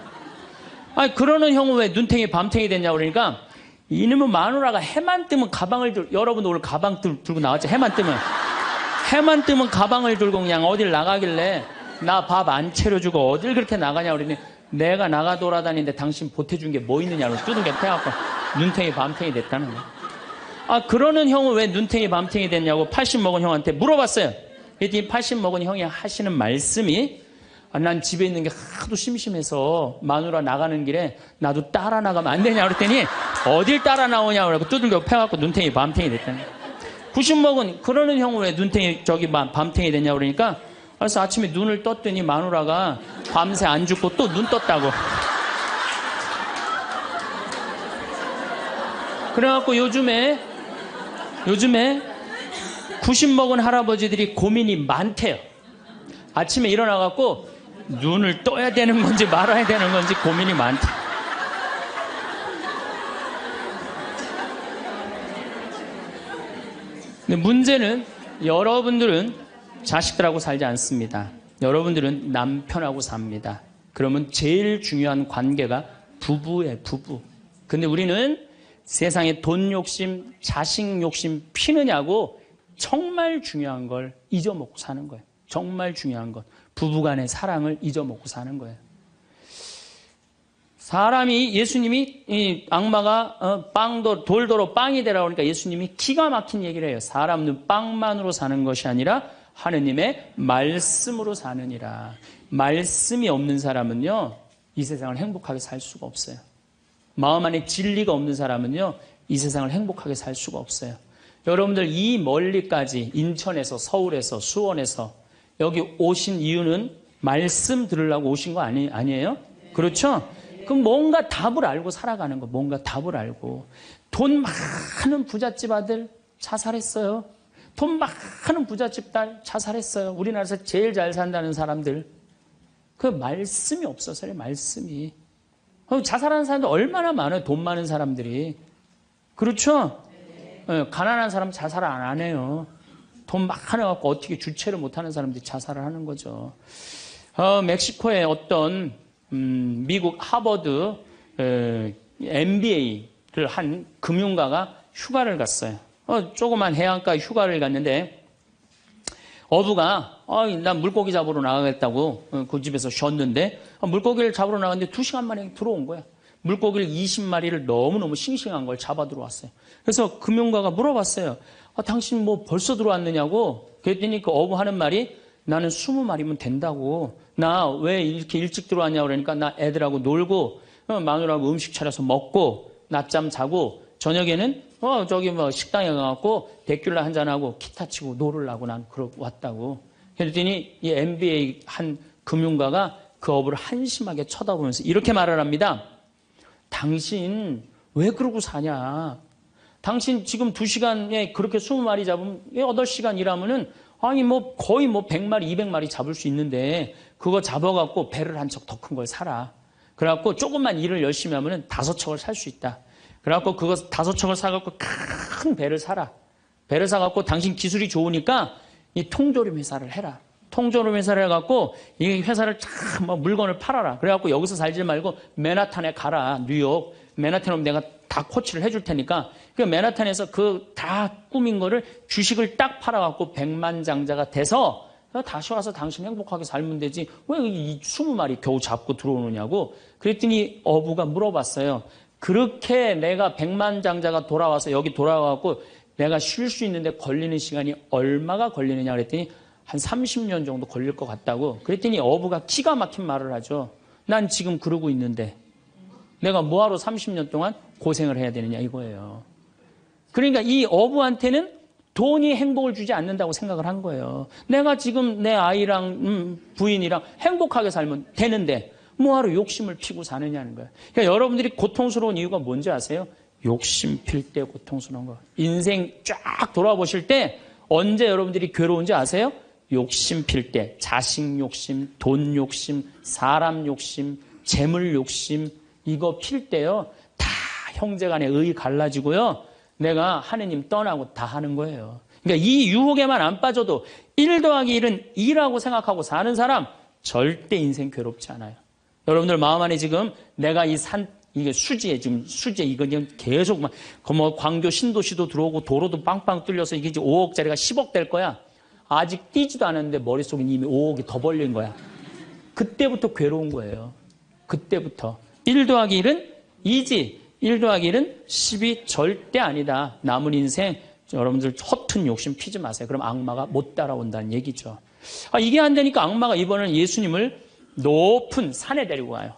아니 그러는 형은 왜 눈탱이 밤탱이 됐냐고 그러니까 이놈의 마누라가 해만 뜨면 가방을 여러분 오늘 가방 들고 나왔죠. 해만 뜨면 가방을 들고 그냥 어딜 나가길래 나 밥 안 차려주고 어딜 그렇게 나가냐고 그러니 내가 나가 돌아다니는데 당신 보태준 게 뭐 있느냐고 두들겨 패갖고 눈탱이 밤탱이 됐다는 거예요. 그러는 형은 왜 눈탱이 밤탱이 됐냐고 80 먹은 형한테 물어봤어요. 그랬더니 80 먹은 형이 하시는 말씀이 난 집에 있는 게 하도 심심해서 마누라 나가는 길에 나도 따라 나가면 안 되냐 그랬더니 어딜 따라 나오냐고 그러고 두들겨 패갖고 눈탱이 밤탱이 됐다는 거예요. 90 먹은 그러는 형은 왜 눈탱이 밤탱이 됐냐고 그러니까 그래서 아침에 눈을 떴더니 마누라가 밤새 안 죽고 또 눈 떴다고. 그래갖고 요즘에 90 먹은 할아버지들이 고민이 많대요. 아침에 일어나갖고 눈을 떠야 되는 건지 말아야 되는 건지 고민이 많대. 근데 문제는 여러분들은 자식들하고 살지 않습니다. 여러분들은 남편하고 삽니다. 그러면 제일 중요한 관계가 부부예요, 부부. 근데 우리는 세상에 돈 욕심, 자식 욕심 피느냐고 정말 중요한 걸 잊어먹고 사는 거예요. 정말 중요한 것. 부부간의 사랑을 잊어먹고 사는 거예요. 사람이 예수님이 이 악마가 돌도로 빵이 되라고 하니까 예수님이 기가 막힌 얘기를 해요. 사람은 빵만으로 사는 것이 아니라 하느님의 말씀으로 사느니라. 말씀이 없는 사람은요, 이 세상을 행복하게 살 수가 없어요. 마음 안에 진리가 없는 사람은요, 이 세상을 행복하게 살 수가 없어요. 여러분들 이 멀리까지 인천에서 서울에서 수원에서 여기 오신 이유는 말씀 들으려고 오신 거 아니에요? 그렇죠? 그럼 뭔가 답을 알고 살아가는 거, 뭔가 답을 알고. 돈 많은 부잣집 아들 자살했어요. 돈 많은 부잣집 딸 자살했어요. 우리나라에서 제일 잘 산다는 사람들. 그 말씀이 없어서요, 말씀이. 자살하는 사람들 얼마나 많아요, 돈 많은 사람들이. 그렇죠? 네, 가난한 사람 자살 안 해요. 돈 많아갖고 어떻게 주체를 못하는 사람들이 자살을 하는 거죠. 멕시코의 어떤 미국 하버드 MBA를 한 금융가가 휴가를 갔어요. 조그만 해안가 휴가를 갔는데 어부가 난 물고기 잡으러 나가겠다고 그 집에서 쉬었는데 물고기를 잡으러 나갔는데 2시간 만에 들어온 거야. 물고기를 20마리를 너무너무 싱싱한 걸 잡아 들어왔어요. 그래서 금융가가 물어봤어요. 당신 뭐 벌써 들어왔느냐고. 그랬더니 그 어부 하는 말이 나는 20마리면 된다고. 나 왜 이렇게 일찍 들어왔냐고 그러니까 나 애들하고 놀고 마누라하고 음식 차려서 먹고 낮잠 자고 저녁에는 저기 뭐 식당에 가갖고 데큘라 한잔하고 기타 치고 놀으려고 난 그러고 왔다고. 그랬더니 이 MBA 한 금융가가 그 어부를 한심하게 쳐다보면서 이렇게 말을 합니다. 당신 왜 그러고 사냐? 당신 지금 2시간에 그렇게 20마리 잡으면 8시간 일하면은 아니 뭐 거의 뭐 100마리, 200마리 잡을 수 있는데 그거 잡아갖고 배를 한 척 더 큰 걸 사라. 그래갖고 조금만 일을 열심히 하면은 5척을 살 수 있다. 그래갖고 그거 5척을 사갖고 큰 배를 사라. 배를 사갖고 당신 기술이 좋으니까 이 통조림 회사를 해라. 통조림 회사를 해갖고 이 회사를 참 뭐 물건을 팔아라. 그래갖고 여기서 살지 말고 맨하탄에 가라. 뉴욕. 맨하탄에 오면 내가 다 코치를 해줄 테니까 그 맨하탄에서 그 다 꾸민 거를 주식을 딱 팔아갖고 백만장자가 돼서 다시 와서 당신 행복하게 살면 되지. 왜 이 20마리 겨우 잡고 들어오느냐고. 그랬더니 어부가 물어봤어요. 그렇게 내가 백만장자가 돌아와서 여기 돌아와갖고 내가 쉴 수 있는데 걸리는 시간이 얼마가 걸리느냐 그랬더니 한 30년 정도 걸릴 것 같다고. 그랬더니 어부가 기가 막힌 말을 하죠. 난 지금 그러고 있는데 내가 뭐하러 30년 동안 고생을 해야 되느냐 이거예요. 그러니까 이 어부한테는 돈이 행복을 주지 않는다고 생각을 한 거예요. 내가 지금 내 아이랑 부인이랑 행복하게 살면 되는데 뭐하러 욕심을 피고 사느냐는 거예요. 그러니까 여러분들이 고통스러운 이유가 뭔지 아세요? 욕심 필 때 고통스러운 거. 인생 쫙 돌아보실 때 언제 여러분들이 괴로운지 아세요? 욕심 필 때. 자식 욕심, 돈 욕심, 사람 욕심, 재물 욕심 이거 필 때요. 다 형제간에 의 갈라지고요. 내가 하느님 떠나고 다 하는 거예요. 그러니까 이 유혹에만 안 빠져도 1 더하기 1은 2라고 생각하고 사는 사람 절대 인생 괴롭지 않아요. 여러분들 마음 안에 지금 내가 이게 수지에 지금 수지에 이거 그냥 계속 막 뭐 광교 신도시도 들어오고 도로도 빵빵 뚫려서 이게 이제 5억짜리가 10억 될 거야. 아직 뛰지도 않았는데 머릿속에 이미 5억이 더 벌린 거야. 그때부터 괴로운 거예요. 그때부터. 1 더하기 1은 2지. 1 더하기 1은 10이 절대 아니다. 남은 인생 여러분들 허튼 욕심 피지 마세요. 그럼 악마가 못 따라온다는 얘기죠. 이게 안 되니까 악마가 이번에는 예수님을 높은 산에 데리고 가요.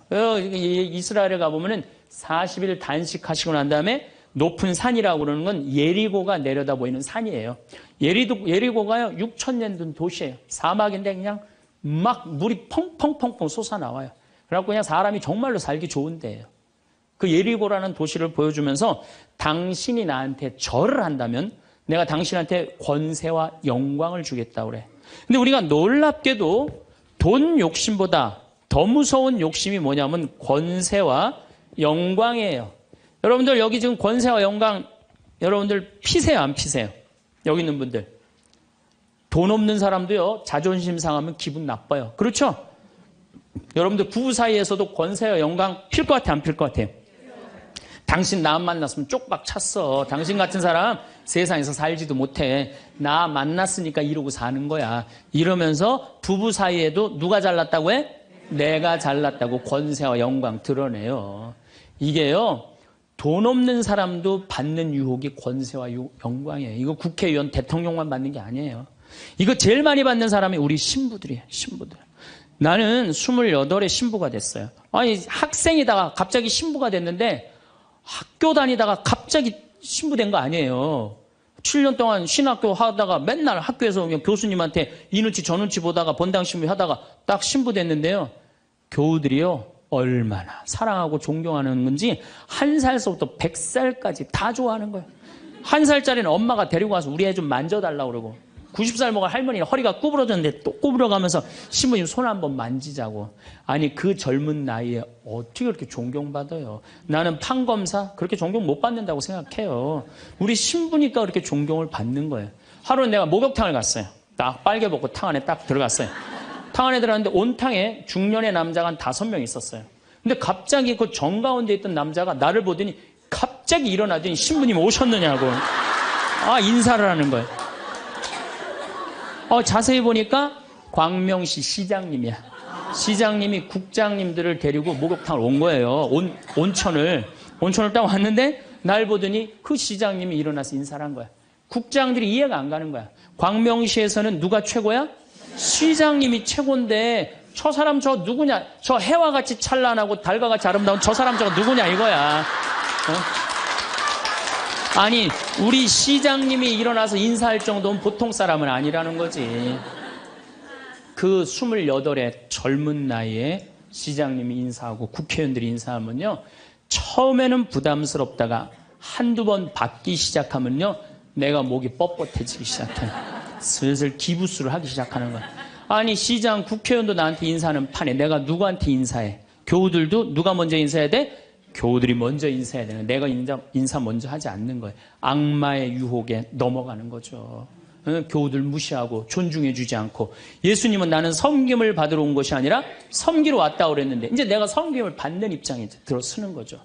이스라엘에 가보면은 40일 단식하시고 난 다음에 높은 산이라고 그러는 건 예리고가 내려다 보이는 산이에요. 예리고가요 6,000년 된 도시예요. 사막인데 그냥 막 물이 펑펑펑펑 솟아나와요. 그래갖고 그냥 사람이 정말로 살기 좋은 데예요. 그 예리고라는 도시를 보여주면서 당신이 나한테 절을 한다면 내가 당신한테 권세와 영광을 주겠다고 그래. 근데 우리가 놀랍게도 돈 욕심보다 더 무서운 욕심이 뭐냐면 권세와 영광이에요. 여러분들 여기 지금 권세와 영광 여러분들 피세요 안 피세요? 여기 있는 분들. 돈 없는 사람도요 자존심 상하면 기분 나빠요. 그렇죠? 여러분들 부부 사이에서도 권세와 영광 필 것 같아 안 필 것 같아요? 당신 나 만났으면 쪽박 찼어. 당신 같은 사람 세상에서 살지도 못해. 나 만났으니까 이러고 사는 거야. 이러면서 부부 사이에도 누가 잘났다고 해? 내가 잘났다고 권세와 영광 드러내요. 이게요. 돈 없는 사람도 받는 유혹이 권세와 영광이에요. 이거 국회의원 대통령만 받는 게 아니에요. 이거 제일 많이 받는 사람이 우리 신부들이에요. 신부들. 나는 28에 신부가 됐어요. 아니 학생이다가 갑자기 신부가 됐는데 학교 다니다가 갑자기 신부된 거 아니에요. 7년 동안 신학교 하다가 맨날 학교에서 그냥 교수님한테 이 눈치 저 눈치 보다가 본당 신부 하다가 딱 신부 됐는데요. 교우들이요. 얼마나 사랑하고 존경하는 건지 1살서부터 100살까지 다 좋아하는 거예요. 1살짜리는 엄마가 데리고 와서 우리 애 좀 만져달라고 그러고 90살 먹은 할머니는 허리가 구부러졌는데 또 구부러가면서 신부님 손 한번 만지자고. 아니 그 젊은 나이에 어떻게 그렇게 존경받아요. 나는 판검사 그렇게 존경 못 받는다고 생각해요. 우리 신부니까 그렇게 존경을 받는 거예요. 하루는 내가 목욕탕을 갔어요. 딱 빨개 벗고 탕 안에 딱 들어갔어요. 탕 안에 들어갔는데 온탕에 중년의 남자가 한 5명 있었어요. 근데 갑자기 그 정가운데 있던 남자가 나를 보더니 갑자기 일어나더니 신부님 오셨느냐고 인사를 하는 거예요. 자세히 보니까 광명시 시장님이야. 시장님이 국장님들을 데리고 목욕탕을 온 거예요. 온천을 딱 왔는데 날 보더니 그 시장님이 일어나서 인사를 한 거야. 국장들이 이해가 안 가는 거야. 광명시에서는 누가 최고야? 시장님이 최고인데 저 사람 저 누구냐? 저 해와 같이 찬란하고 달과 같이 아름다운 저 사람 저거 누구냐 이거야. 아니 우리 시장님이 일어나서 인사할 정도면 보통 사람은 아니라는 거지. 그 28의 젊은 나이에 시장님이 인사하고 국회의원들이 인사하면요. 처음에는 부담스럽다가 한두 번 받기 시작하면요. 내가 목이 뻣뻣해지기 시작해. 슬슬 기부수를 하기 시작하는 거야. 아니 시장 국회의원도 나한테 인사하는 판에 내가 누구한테 인사해? 교우들도 누가 먼저 인사해야 돼? 교우들이 먼저 인사해야 되는 거야. 내가 인사 먼저 하지 않는 거예요. 악마의 유혹에 넘어가는 거죠. 교우들 무시하고 존중해 주지 않고 예수님은 나는 섬김을 받으러 온 것이 아니라 섬기러 왔다고 그랬는데 이제 내가 섬김을 받는 입장에 들어서는 거죠.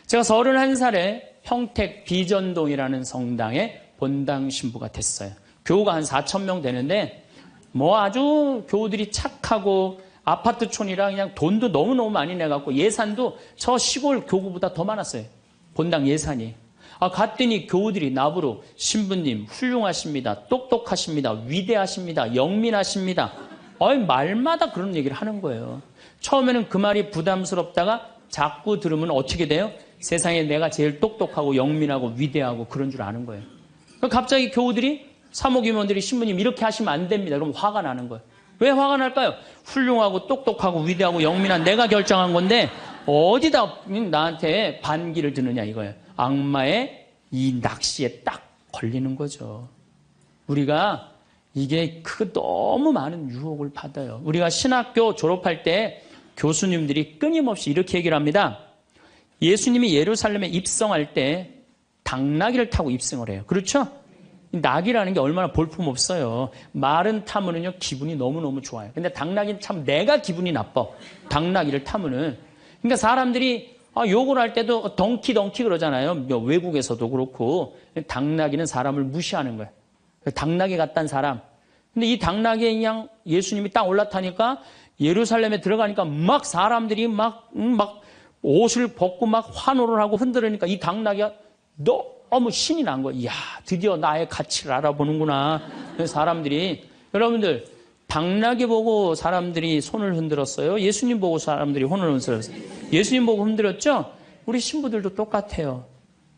제가 31살에 평택 비전동이라는 성당의 본당 신부가 됐어요. 교우가 한 4,000명 되는데 뭐 아주 교우들이 착하고 아파트촌이라 그냥 돈도 너무너무 많이 내갖고 예산도 저 시골 교구보다 더 많았어요. 본당 예산이. 갔더니 교우들이 나보러 신부님 훌륭하십니다. 똑똑하십니다. 위대하십니다. 영민하십니다. 말마다 그런 얘기를 하는 거예요. 처음에는 그 말이 부담스럽다가 자꾸 들으면 어떻게 돼요? 세상에 내가 제일 똑똑하고 영민하고 위대하고 그런 줄 아는 거예요. 갑자기 교우들이 사모임원들이 신부님 이렇게 하시면 안 됩니다. 그럼 화가 나는 거예요. 왜 화가 날까요? 훌륭하고 똑똑하고 위대하고 영민한 내가 결정한 건데 어디다 나한테 반기를 드느냐 이거예요. 악마의 이 낚시에 딱 걸리는 거죠. 우리가 이게 너무 많은 유혹을 받아요. 우리가 신학교 졸업할 때 교수님들이 끊임없이 이렇게 얘기를 합니다. 예수님이 예루살렘에 입성할 때 당나귀를 타고 입성을 해요. 그렇죠? 낙이라는 게 얼마나 볼품없어요. 말은 타면은요 기분이 너무너무 좋아요. 근데 당나귀는 참 내가 기분이 나빠. 당나귀를 타면은. 그러니까 사람들이 욕을 할 때도 덩키 그러잖아요. 외국에서도 그렇고. 당나귀는 사람을 무시하는 거예요. 당나귀 같단 사람. 근데 이 당나귀에 그냥 예수님이 딱 올라타니까 예루살렘에 들어가니까 막 사람들이 막 옷을 벗고 막 환호를 하고 흔들으니까 이 당나귀가 너무 신이 난 거예요. 이야, 드디어 나의 가치를 알아보는구나. 사람들이. 여러분들, 당나귀 보고 사람들이 손을 흔들었어요? 예수님 보고 사람들이 손을 흔들었어요? 예수님 보고 흔들었죠? 우리 신부들도 똑같아요.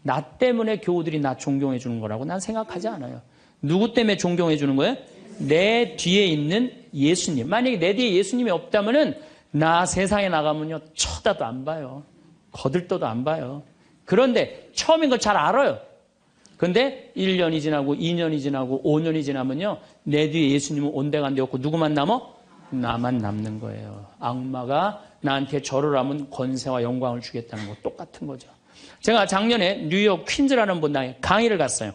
나 때문에 교우들이 나 존경해 주는 거라고 난 생각하지 않아요. 누구 때문에 존경해 주는 거예요? 내 뒤에 있는 예수님. 만약에 내 뒤에 예수님이 없다면은 나 세상에 나가면요 쳐다도 안 봐요. 거들떠도 안 봐요. 그런데 처음인 걸 잘 알아요. 그런데 1년이 지나고 2년이 지나고 5년이 지나면요 내 뒤에 예수님은 온데간데 없고 누구만 남어? 나만 남는 거예요. 악마가 나한테 절을 하면 권세와 영광을 주겠다는 거 똑같은 거죠. 제가 작년에 뉴욕 퀸즈라는 본당에 강의를 갔어요.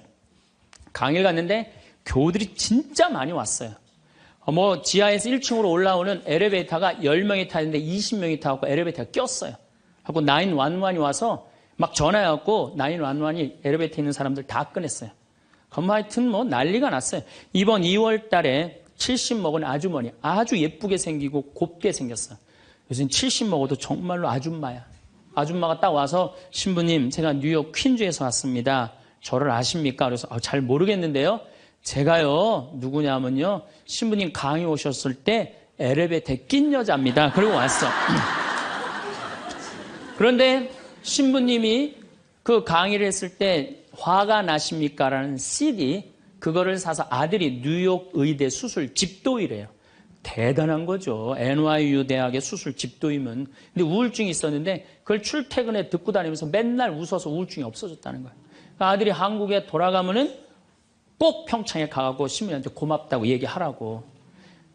강의를 갔는데 교우들이 진짜 많이 왔어요. 지하에서 1층으로 올라오는 엘리베이터가 10명이 타는데 20명이 타고 엘리베이터가 꼈어요. 하고 911이 와서 막 전화해갖고 911이 엘리베이터에 있는 사람들 다 꺼냈어요. 그럼 하여튼 난리가 났어요. 이번 2월 달에 70 먹은 아주머니 아주 예쁘게 생기고 곱게 생겼어요. 요즘 70 먹어도 정말로 아줌마야. 아줌마가 딱 와서 신부님 제가 뉴욕 퀸즈에서 왔습니다. 저를 아십니까? 그래서 잘 모르겠는데요. 제가요 누구냐면요 신부님 강의 오셨을 때 엘리베이터에 낀 여자입니다. 그리고 왔어. 그런데 신부님이 그 강의를 했을 때 화가 나십니까? 라는 CD 그거를 사서 아들이 뉴욕 의대 수술 집도이래요. 대단한 거죠. NYU 대학의 수술 집도이면. 근데 우울증이 있었는데 그걸 출퇴근에 듣고 다니면서 맨날 웃어서 우울증이 없어졌다는 거예요. 그러니까 아들이 한국에 돌아가면은 꼭 평창에 가고 신부님한테 고맙다고 얘기하라고.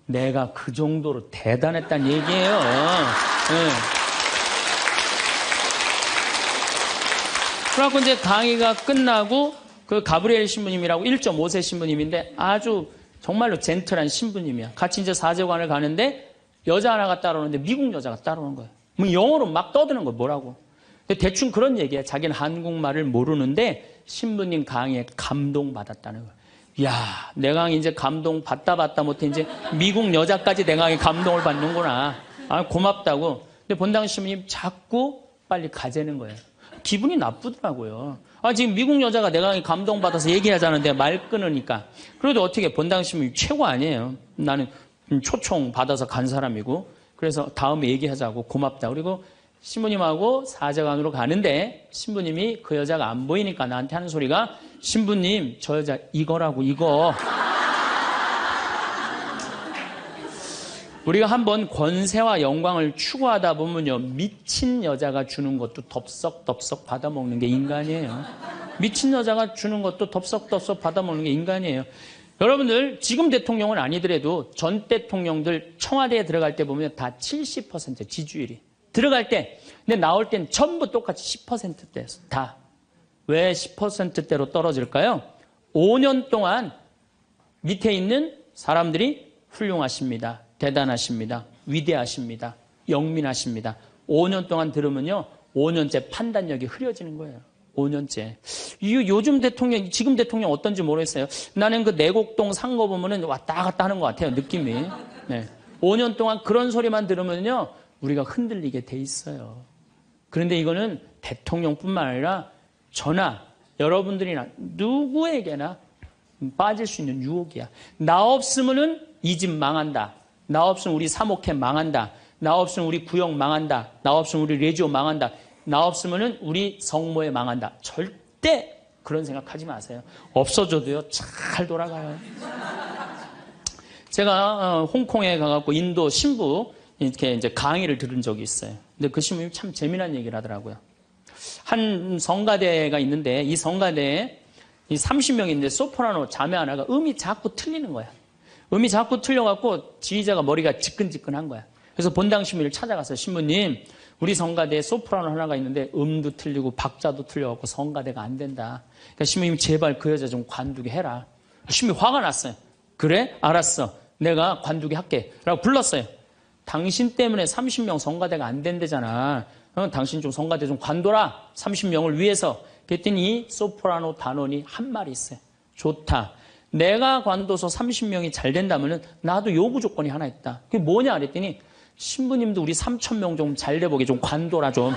내가 그 정도로 대단했다는 얘기예요. 네. 그래갖고 이제 강의가 끝나고 그 가브리엘 신부님이라고 1.5세 신부님인데 아주 정말로 젠틀한 신부님이야. 같이 이제 사제관을 가는데 여자 하나가 따라오는데 미국 여자가 따라오는 거예요. 영어로 막 떠드는 거예요. 뭐라고. 근데 대충 그런 얘기야. 자기는 한국말을 모르는데 신부님 강의에 감동받았다는 거예요. 이야, 내 강의 이제 감동받다 못해 이제 미국 여자까지 내 강의에 감동을 받는구나. 고맙다고. 근데 본당 신부님 자꾸 빨리 가재는 거예요. 기분이 나쁘더라고요. 지금 미국 여자가 내 강의 감동받아서 얘기하자는데 말 끊으니까. 그래도 어떻게 본당 신부님 최고 아니에요. 나는 초청 받아서 간 사람이고, 그래서 다음에 얘기하자고 고맙다. 그리고 신부님하고 사제관으로 가는데 신부님이 그 여자가 안 보이니까 나한테 하는 소리가, 신부님 저 여자 이거라고, 이거. 우리가 한번 권세와 영광을 추구하다 보면요, 미친 여자가 주는 것도 덥석덥석 받아먹는 게 인간이에요. 미친 여자가 주는 것도 덥석덥석 받아먹는 게 인간이에요. 여러분들 지금 대통령은 아니더라도 전 대통령들 청와대에 들어갈 때 보면 다 70% 지지율이 들어갈 때, 근데 나올 땐 전부 똑같이 10%대였어. 다. 왜 10%대로 떨어질까요? 5년 동안 밑에 있는 사람들이 훌륭하십니다, 대단하십니다, 위대하십니다, 영민하십니다. 5년 동안 들으면요, 5년째 판단력이 흐려지는 거예요. 5년째. 요즘 대통령, 지금 대통령 어떤지 모르겠어요. 나는 그 내곡동 산 거 보면은 왔다 갔다 하는 것 같아요, 느낌이. 네. 5년 동안 그런 소리만 들으면요, 우리가 흔들리게 돼 있어요. 그런데 이거는 대통령뿐만 아니라 저나 여러분들이나 누구에게나 빠질 수 있는 유혹이야. 나 없으면은 이 집 망한다. 나 없으면 우리 사목회 망한다. 나 없으면 우리 구역 망한다. 나 없으면 우리 레지오 망한다. 나 없으면은 우리 성모회 망한다. 절대 그런 생각하지 마세요. 없어져도요, 잘 돌아가요. 제가 홍콩에 가갖고 인도 신부 이렇게 이제 강의를 들은 적이 있어요. 근데 그 신부님이 참 재미난 얘기를 하더라고요. 한 성가대가 있는데 이 성가대에 이 30명이 있는데 소프라노 자매 하나가 음이 자꾸 틀리는 거야. 음이 자꾸 틀려갖고 지휘자가 머리가 지끈지끈한 거야. 그래서 본당 신부를 찾아가서, 신부님, 우리 성가대에 소프라노 하나가 있는데 음도 틀리고 박자도 틀려갖고 성가대가 안 된다. 그러니까 신부님 제발 그 여자 좀 관두게 해라. 신부님 화가 났어요. 그래? 알았어. 내가 관두게 할게. 라고 불렀어요. 당신 때문에 30명 성가대가 안 된대잖아. 당신 좀 성가대 좀 관둬라. 30명을 위해서. 그랬더니 소프라노 단원이 한 말이 있어요. 좋다. 내가 관둬서 30명이 잘 된다면 나도 요구 조건이 하나 있다. 그게 뭐냐 그랬더니, 신부님도 우리 3,000명 좀 잘 돼보게 좀 관둬라 좀.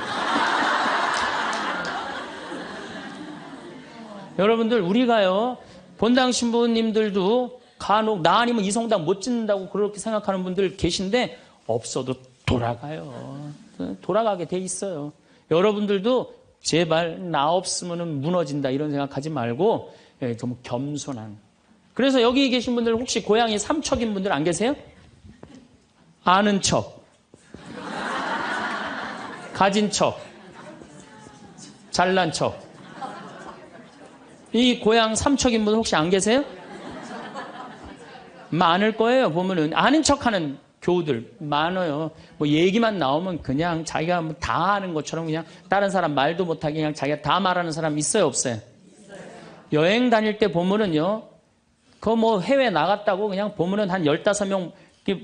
여러분들, 우리가요, 본당 신부님들도 간혹 나 아니면 이 성당 못 짓는다고 그렇게 생각하는 분들 계신데, 없어도 돌아가요. 돌아가게 돼 있어요. 여러분들도 제발 나 없으면 무너진다 이런 생각하지 말고 좀 겸손한. 그래서 여기 계신 분들 혹시 고향이 삼척인 분들 안 계세요? 아는 척, 가진 척, 잘난 척. 이 고향 삼척인 분 혹시 안 계세요? 많을 거예요. 보면은 아는 척하는 교우들 많아요. 뭐 얘기만 나오면 그냥 자기가 뭐 다 아는 것처럼 그냥 다른 사람 말도 못하게 그냥 자기가 다 말하는 사람 있어요, 없어요? 여행 다닐 때 보면은요, 그 뭐 해외 나갔다고 그냥 보면은 한 15명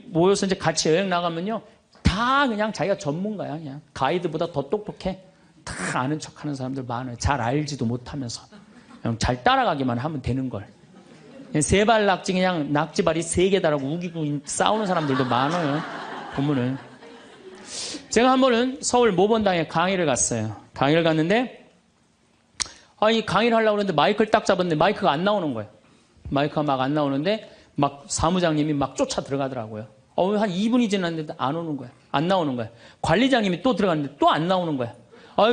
모여서 이제 같이 여행 나가면요, 다 그냥 자기가 전문가야. 그냥 가이드보다 더 똑똑해. 다 아는 척하는 사람들 많아요. 잘 알지도 못하면서 그냥 잘 따라가기만 하면 되는 걸. 세발 낙지 그냥 낙지발이 3개다라고 우기고 싸우는 사람들도 많아요. 보면은. 제가 한 번은 서울 모본당에 강의를 갔어요. 강의를 갔는데, 이 강의를 하려고 그랬는데 마이크를 딱 잡았는데 마이크가 안 나오는 거예요. 마이크가 막 안 나오는데 막 사무장님이 막 쫓아 들어가더라고요. 한 2분이 지났는데 안 오는 거야. 안 나오는 거야. 관리장님이 또 들어갔는데 또 안 나오는 거야.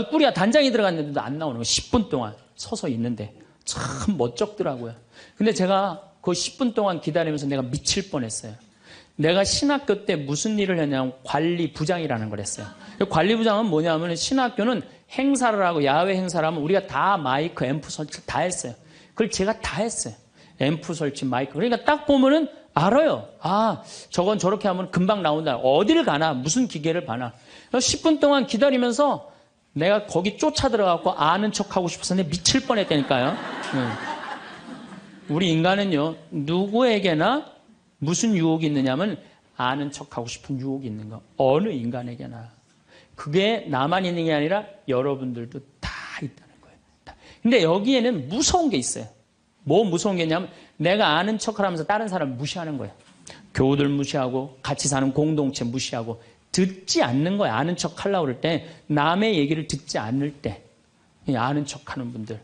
꾸리야 단장이 들어갔는데도 안 나오는 거야. 10분 동안 서서 있는데. 참 멋쩍더라고요. 근데 제가 그 10분 동안 기다리면서 내가 미칠 뻔했어요. 내가 신학교 때 무슨 일을 했냐면 관리부장이라는 걸 했어요. 관리부장은 뭐냐면 신학교는 행사를 하고 야외 행사를 하면 우리가 다 마이크, 앰프 설치 다 했어요. 그걸 제가 다 했어요. 앰프 설치, 마이크. 그러니까 딱 보면은 알아요. 저건 저렇게 하면 금방 나온다. 어디를 가나, 무슨 기계를 봐나. 10분 동안 기다리면서 내가 거기 쫓아 들어가고 아는 척 하고 싶어서 내가 미칠 뻔했다니까요. 우리 인간은요, 누구에게나 무슨 유혹이 있느냐면 아는 척 하고 싶은 유혹이 있는 거. 어느 인간에게나. 그게 나만 있는 게 아니라 여러분들도 다 있다는 거예요. 근데 여기에는 무서운 게 있어요. 뭐 무서운 게 있냐면 내가 아는 척을 하면서 다른 사람을 무시하는 거예요. 교우들 무시하고 같이 사는 공동체 무시하고 듣지 않는 거예요. 아는 척 하려고 그럴 때 남의 얘기를 듣지 않을 때 아는 척하는 분들,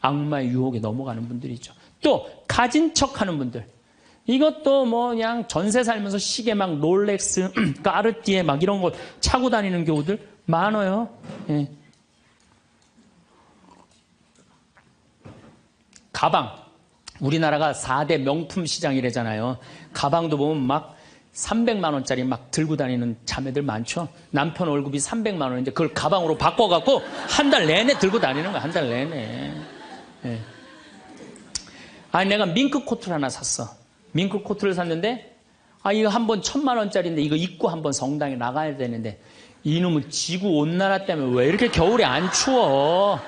악마의 유혹에 넘어가는 분들이죠. 또 가진 척하는 분들. 이것도 뭐 그냥 전세 살면서 시계 막 롤렉스, 까르띠에 막 이런 거 차고 다니는 교우들 많아요. 예. 가방. 우리나라가 4대 명품 시장이래잖아요. 가방도 보면 막 300만 원짜리 막 들고 다니는 자매들 많죠. 남편 월급이 300만 원인데 그걸 가방으로 바꿔갖고 한 달 내내 들고 다니는 거야. 한 달 내내. 예. 아니 내가 밍크 코트를 하나 샀어. 밍크 코트를 샀는데 이거 한 번 1000만 원짜리인데 이거 입고 한번 성당에 나가야 되는데 이놈은 지구 온난화 때문에 왜 이렇게 겨울에 안 추워?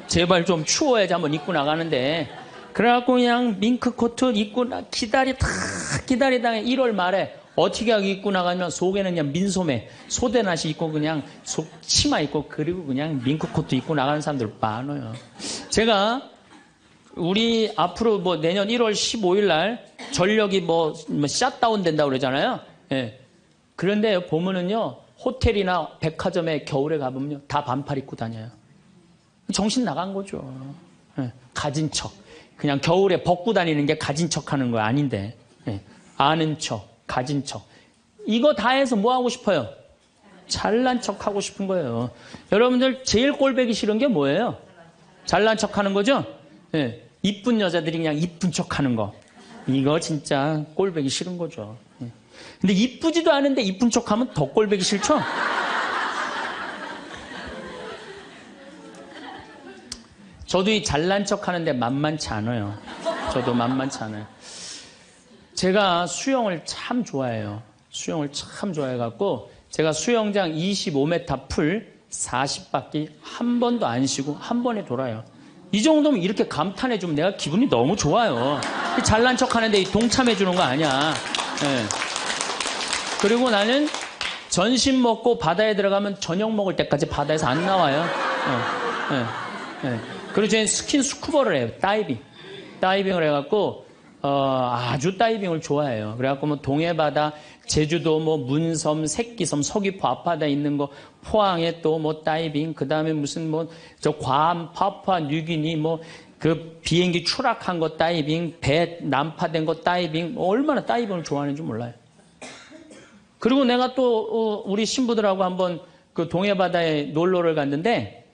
제발 좀 추워야지 한번 입고 나가는데 그래갖고 그냥 밍크 코트 입고 기다리다가 1월 말에 어떻게 하고 입고 나가면 속에는 그냥 민소매 소대낫이 입고 그냥 속 치마 입고 그리고 그냥 밍크 코트 입고 나가는 사람들 많아요. 제가 우리 앞으로 뭐 내년 1월 15일 날 전력이 뭐 샷다운 된다고 그러잖아요. 예. 그런데 보면은요 호텔이나 백화점에 겨울에 가보면요 다 반팔 입고 다녀요. 정신 나간 거죠. 예. 가진 척. 그냥 겨울에 벗고 다니는 게 가진 척 하는 거 아닌데. 예. 아는 척, 가진 척. 이거 다 해서 뭐 하고 싶어요? 잘난 척 하고 싶은 거예요. 여러분들 제일 꼴보기 싫은 게 뭐예요? 잘난 척 하는 거죠? 예. 이쁜 여자들이 그냥 이쁜 척 하는 거. 이거 진짜 꼴보기 싫은 거죠. 예. 근데 이쁘지도 않은데 이쁜 척 하면 더 꼴보기 싫죠? 저도 이 잘난 척 하는데 만만치 않아요. 저도 만만치 않아요. 제가 수영을 참 좋아해요. 수영을 참 좋아해갖고 제가 수영장 25m 풀 40바퀴 한 번도 안 쉬고 한 번에 돌아요. 이 정도면 이렇게 감탄해주면 내가 기분이 너무 좋아요. 잘난 척 하는데 동참해주는 거 아니야. 네. 그리고 나는 점심 먹고 바다에 들어가면 저녁 먹을 때까지 바다에서 안 나와요. 그리고 저는 스킨스쿠버를 해요. 다이빙을 해갖고 아주 다이빙을 좋아해요. 그래갖고 뭐 동해바다, 제주도, 뭐 문섬, 새끼섬, 서귀포 앞바다에 있는 거, 포항에 또 뭐 다이빙, 그 다음에 무슨 뭐 저 괌, 파푸아 뉴기니 뭐 그 비행기 추락한 거 다이빙, 배 난파된 거 다이빙, 얼마나 다이빙을 좋아하는지 몰라요. 그리고 내가 또 우리 신부들하고 한번 그 동해바다에 놀러를 갔는데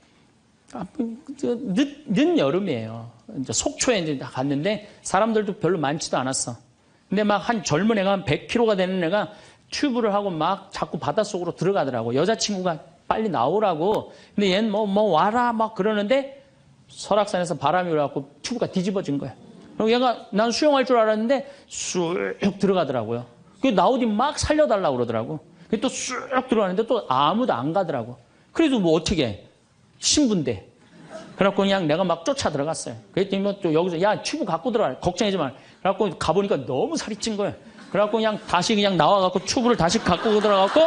늦 여름이에요. 이제 속초에 이제 갔는데 사람들도 별로 많지도 않았어. 근데 막 한 젊은 애가 한 100kg가 되는 애가 튜브를 하고 막 자꾸 바닷속으로 들어가더라고. 여자친구가 빨리 나오라고. 근데 얘는 뭐 와라 막 그러는데 설악산에서 바람이 불어갖고 튜브가 뒤집어진 거야. 그리고 얘가 난 수영할 줄 알았는데 쑥 들어가더라고요. 그 나오디 막 살려달라고 그러더라고. 또 쑥 들어가는데 또 아무도 안 가더라고. 그래도 뭐 어떻게 해. 신부인데. 그래갖고 그냥 내가 막 쫓아 들어갔어요. 그랬더니 뭐 또 여기서 야 튜브 갖고 들어와. 걱정하지 마. 그래갖고 가보니까 너무 살이 찐 거예요. 그래갖고 그냥 다시 그냥 나와갖고 튜브를 다시 갖고 들어가갖고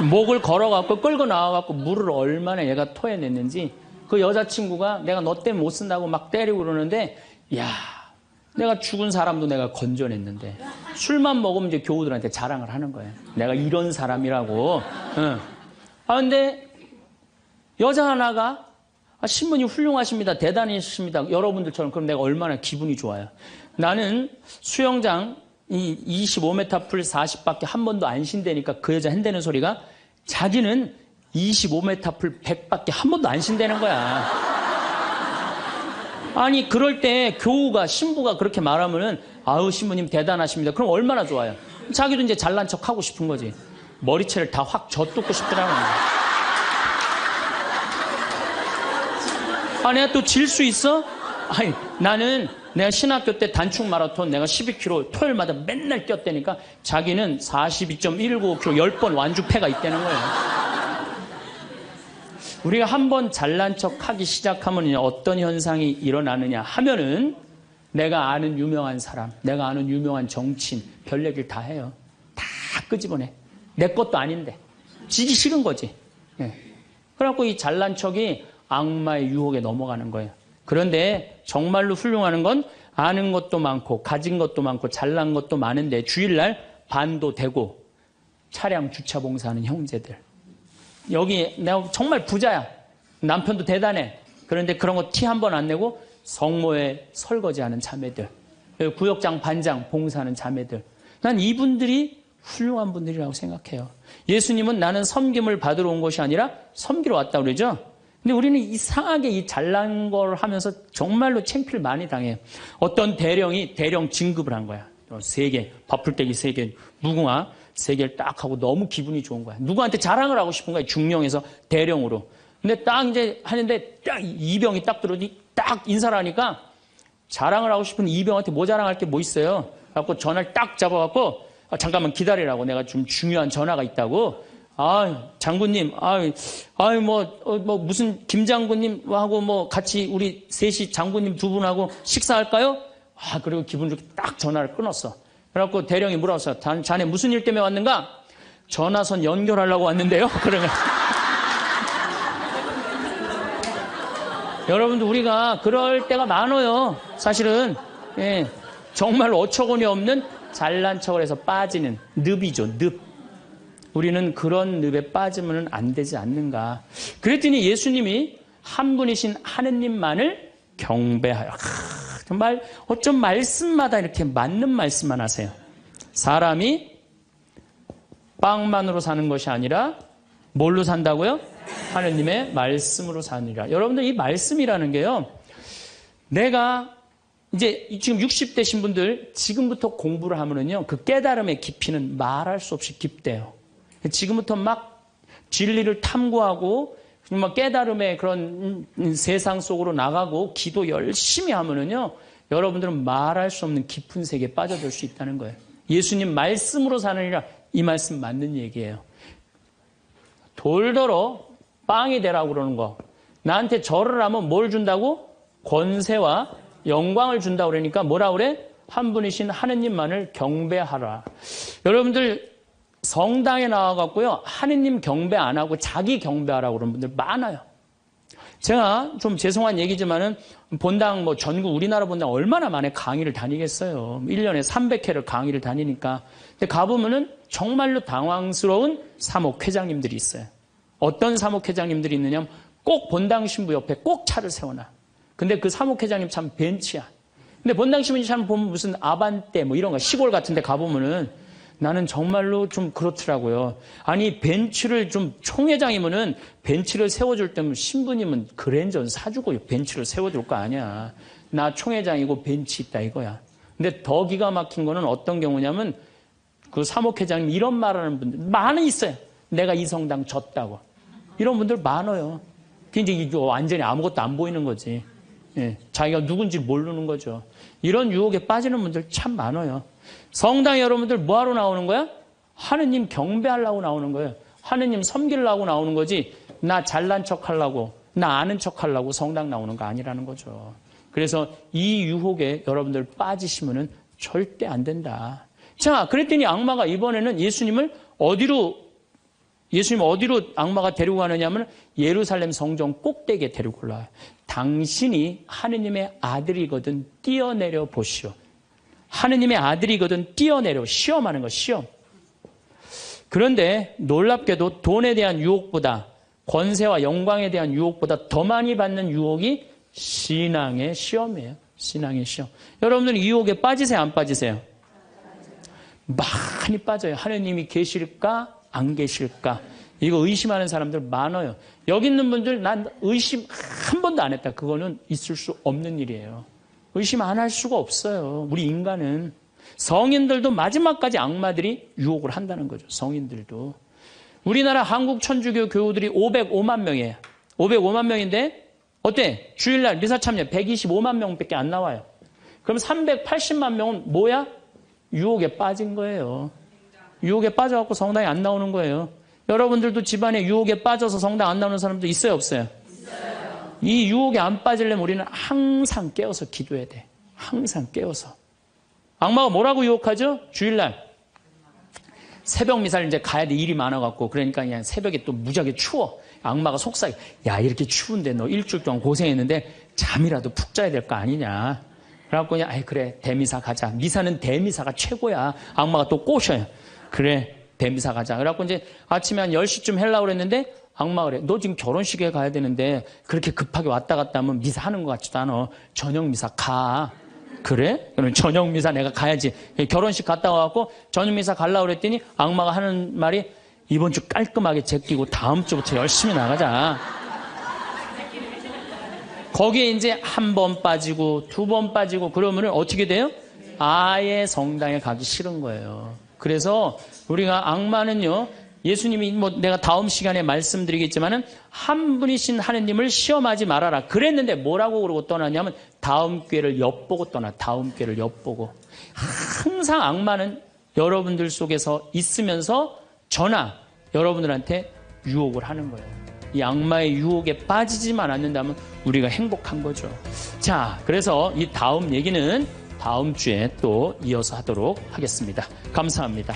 목을 걸어갖고 끌고 나와갖고 물을 얼마나 얘가 토해냈는지 그 여자친구가 내가 너 때문에 못 쓴다고 막 때리고 그러는데 야 내가 죽은 사람도 내가 건져냈는데 술만 먹으면 이제 교우들한테 자랑을 하는 거예요. 내가 이런 사람이라고. 응. 근데 여자 하나가 신부님 훌륭하십니다. 대단하십니다. 여러분들처럼 그럼 내가 얼마나 기분이 좋아요. 나는 수영장 이 25m 풀 40밖에 한 번도 안 쉰다니까 그 여자 한다는 소리가 자기는 25m 풀 100밖에 한 번도 안 쉰다는 거야. 아니 그럴 때 교우가 신부가 그렇게 말하면은 아우 신부님 대단하십니다. 그럼 얼마나 좋아요. 자기도 이제 잘난 척 하고 싶은 거지. 머리채를 다 확 젖뜯고 싶더라고요. 내가 또 질 수 있어? 아니, 나는 내가 신학교 때 단축 마라톤 내가 12km 토요일마다 맨날 뛰었다니까 자기는 42.195km 10번 완주패가 있다는 거예요. 우리가 한번 잘난 척 하기 시작하면 어떤 현상이 일어나느냐 하면은 내가 아는 유명한 사람, 내가 아는 유명한 정치인, 별 얘기를 다 해요. 다 끄집어내. 내 것도 아닌데. 지기 싫은 거지. 예. 그래갖고 이 잘난 척이 악마의 유혹에 넘어가는 거예요. 그런데 정말로 훌륭한 건 아는 것도 많고 가진 것도 많고 잘난 것도 많은데 주일날 반도 되고 차량 주차 봉사하는 형제들. 여기 내가 정말 부자야. 남편도 대단해. 그런데 그런 거 티 한 번 안 내고 성모에 설거지하는 자매들. 구역장, 반장, 봉사하는 자매들. 난 이분들이 훌륭한 분들이라고 생각해요. 예수님은 나는 섬김을 받으러 온 것이 아니라 섬기러 왔다고 그러죠. 근데 우리는 이상하게 이 잘난 걸 하면서 정말로 창피를 많이 당해요. 어떤 대령이 대령 진급을 한 거야. 3개, 밥풀떼기 3개, 무궁화 3개를 딱 하고 너무 기분이 좋은 거야. 누구한테 자랑을 하고 싶은 거야. 중령에서 대령으로. 근데 딱 이제 하는데 딱 이병이 딱 들어오니 딱 인사를 하니까 자랑을 하고 싶은 이병한테 뭐 자랑할 게 뭐 있어요. 그래갖고 전화를 딱 잡아갖고 잠깐만 기다리라고 내가 좀 중요한 전화가 있다고. 장군님, 뭐 무슨 김 장군님하고 뭐 같이 우리 셋이 장군님 2분하고 식사할까요? 그리고 기분 좋게 딱 전화를 끊었어. 그래갖고 대령이 물어봤어. 자네 무슨 일 때문에 왔는가? 전화선 연결하려고 왔는데요. 그러면 여러분들 우리가 그럴 때가 많아요. 사실은 정말로 어처구니 없는 잘난 척을 해서 빠지는 늪이죠. 늪. 우리는 그런 늪에 빠지면 안 되지 않는가. 그랬더니 예수님이 한 분이신 하느님만을 경배하여. 정말 어쩜 말씀마다 이렇게 맞는 말씀만 하세요. 사람이 빵만으로 사는 것이 아니라 뭘로 산다고요? 하느님의 말씀으로 사느니라. 여러분들 이 말씀이라는 게요. 내가 이제 지금 60대신 분들 지금부터 공부를 하면은요. 그 깨달음의 깊이는 말할 수 없이 깊대요. 지금부터 막 진리를 탐구하고 막 깨달음의 그런 세상 속으로 나가고 기도 열심히 하면은요. 여러분들은 말할 수 없는 깊은 세계에 빠져들 수 있다는 거예요. 예수님 말씀으로 사느니라. 이 말씀 맞는 얘기예요. 돌더러 빵이 되라고 그러는 거. 나한테 절을 하면 뭘 준다고? 권세와 영광을 준다고 그러니까 뭐라 그래? 한 분이신 하느님만을 경배하라. 여러분들 성당에 나와갖고요. 하느님 경배 안 하고 자기 경배하라고 그러는 분들 많아요. 제가 좀 죄송한 얘기지만은 본당 뭐 전국 우리나라 본당 얼마나 많이 강의를 다니겠어요. 1년에 300회를 강의를 다니니까. 근데 가보면은 정말로 당황스러운 사목회장님들이 있어요. 어떤 사목회장님들이 있느냐면 꼭 본당 신부 옆에 꼭 차를 세워놔. 근데 그 사목회장님 참 벤치야. 근데 본당 신부 참 보면 무슨 아반떼 뭐 이런 거 시골 같은 데 가보면은 나는 정말로 좀 그렇더라고요. 아니 벤츠를 좀 총회장이면은 벤츠를 세워줄 때면 신부님은 그랜저는 사주고 벤츠를 세워줄 거 아니야. 나 총회장이고 벤츠 있다 이거야. 근데 더 기가 막힌 거는 어떤 경우냐면 그 사목회장님 이런 말하는 분들 많이 있어요. 내가 이 성당 졌다고. 이런 분들 많아요. 굉장히 완전히 아무것도 안 보이는 거지. 자기가 누군지 모르는 거죠. 이런 유혹에 빠지는 분들 참 많아요. 성당에 여러분들 뭐하러 나오는 거야? 하느님 경배하려고 나오는 거예요. 하느님 섬기려고 나오는 거지 나 잘난 척하려고 나 아는 척하려고 성당 나오는 거 아니라는 거죠. 그래서 이 유혹에 여러분들 빠지시면 절대 안 된다. 자, 그랬더니 악마가 이번에는 예수님 어디로 악마가 데리고 가느냐면 예루살렘 성전 꼭대기에 데리고 올라와요. 당신이 하느님의 아들이거든 뛰어내려 보시오. 하느님의 아들이거든 뛰어내려. 시험하는 거, 시험. 그런데 놀랍게도 돈에 대한 유혹보다 권세와 영광에 대한 유혹보다 더 많이 받는 유혹이 신앙의 시험이에요. 신앙의 시험. 여러분들 이 유혹에 빠지세요, 안 빠지세요? 많이 빠져요. 하느님이 계실까? 안 계실까? 이거 의심하는 사람들 많아요. 여기 있는 분들 난 의심 한 번도 안 했다. 그거는 있을 수 없는 일이에요. 의심 안 할 수가 없어요. 우리 인간은. 성인들도 마지막까지 악마들이 유혹을 한다는 거죠. 성인들도. 우리나라 한국 천주교 교우들이 505만 명이에요. 505만 명인데 어때? 주일날 미사 참여 125만 명밖에 안 나와요. 그럼 380만 명은 뭐야? 유혹에 빠진 거예요. 유혹에 빠져갖고 성당에 안 나오는 거예요. 여러분들도 집안에 유혹에 빠져서 성당 안 나오는 사람도 있어요, 없어요? 이 유혹에 안 빠지려면 우리는 항상 깨어서 기도해야 돼. 항상 깨어서. 악마가 뭐라고 유혹하죠? 주일날. 새벽 미사를 이제 가야 돼. 일이 많아갖고. 그러니까 그냥 새벽에 또 무지하게 추워. 악마가 속삭여. 야, 이렇게 추운데 너 일주일 동안 고생했는데 잠이라도 푹 자야 될 거 아니냐. 그래갖고 그냥, 아이, 그래. 대미사 가자. 미사는 대미사가 최고야. 악마가 또 꼬셔요. 그래. 대미사 가자. 그래갖고 이제 아침에 한 10시쯤 하려고 그랬는데 악마가 그래. 너 지금 결혼식에 가야 되는데 그렇게 급하게 왔다 갔다 하면 미사 하는 것 같지도 않아. 저녁 미사 가. 그래? 그럼 저녁 미사 내가 가야지. 결혼식 갔다 와갖고 저녁 미사 가려고 그랬더니 악마가 하는 말이 이번 주 깔끔하게 제끼고 다음 주부터 열심히 나가자. 거기에 이제 한 번 빠지고 두 번 빠지고 그러면 어떻게 돼요? 아예 성당에 가기 싫은 거예요. 그래서 우리가 악마는요, 예수님이 뭐 내가 다음 시간에 말씀드리겠지만은 한 분이신 하느님을 시험하지 말아라 그랬는데 뭐라고 그러고 떠나냐면 다음 기회를 엿보고 떠나. 다음 기회를 엿보고. 항상 악마는 여러분들 속에서 있으면서 저나 여러분들한테 유혹을 하는 거예요. 이 악마의 유혹에 빠지지만 않는다면 우리가 행복한 거죠. 자, 그래서 이 다음 얘기는 다음 주에 또 이어서 하도록 하겠습니다. 감사합니다.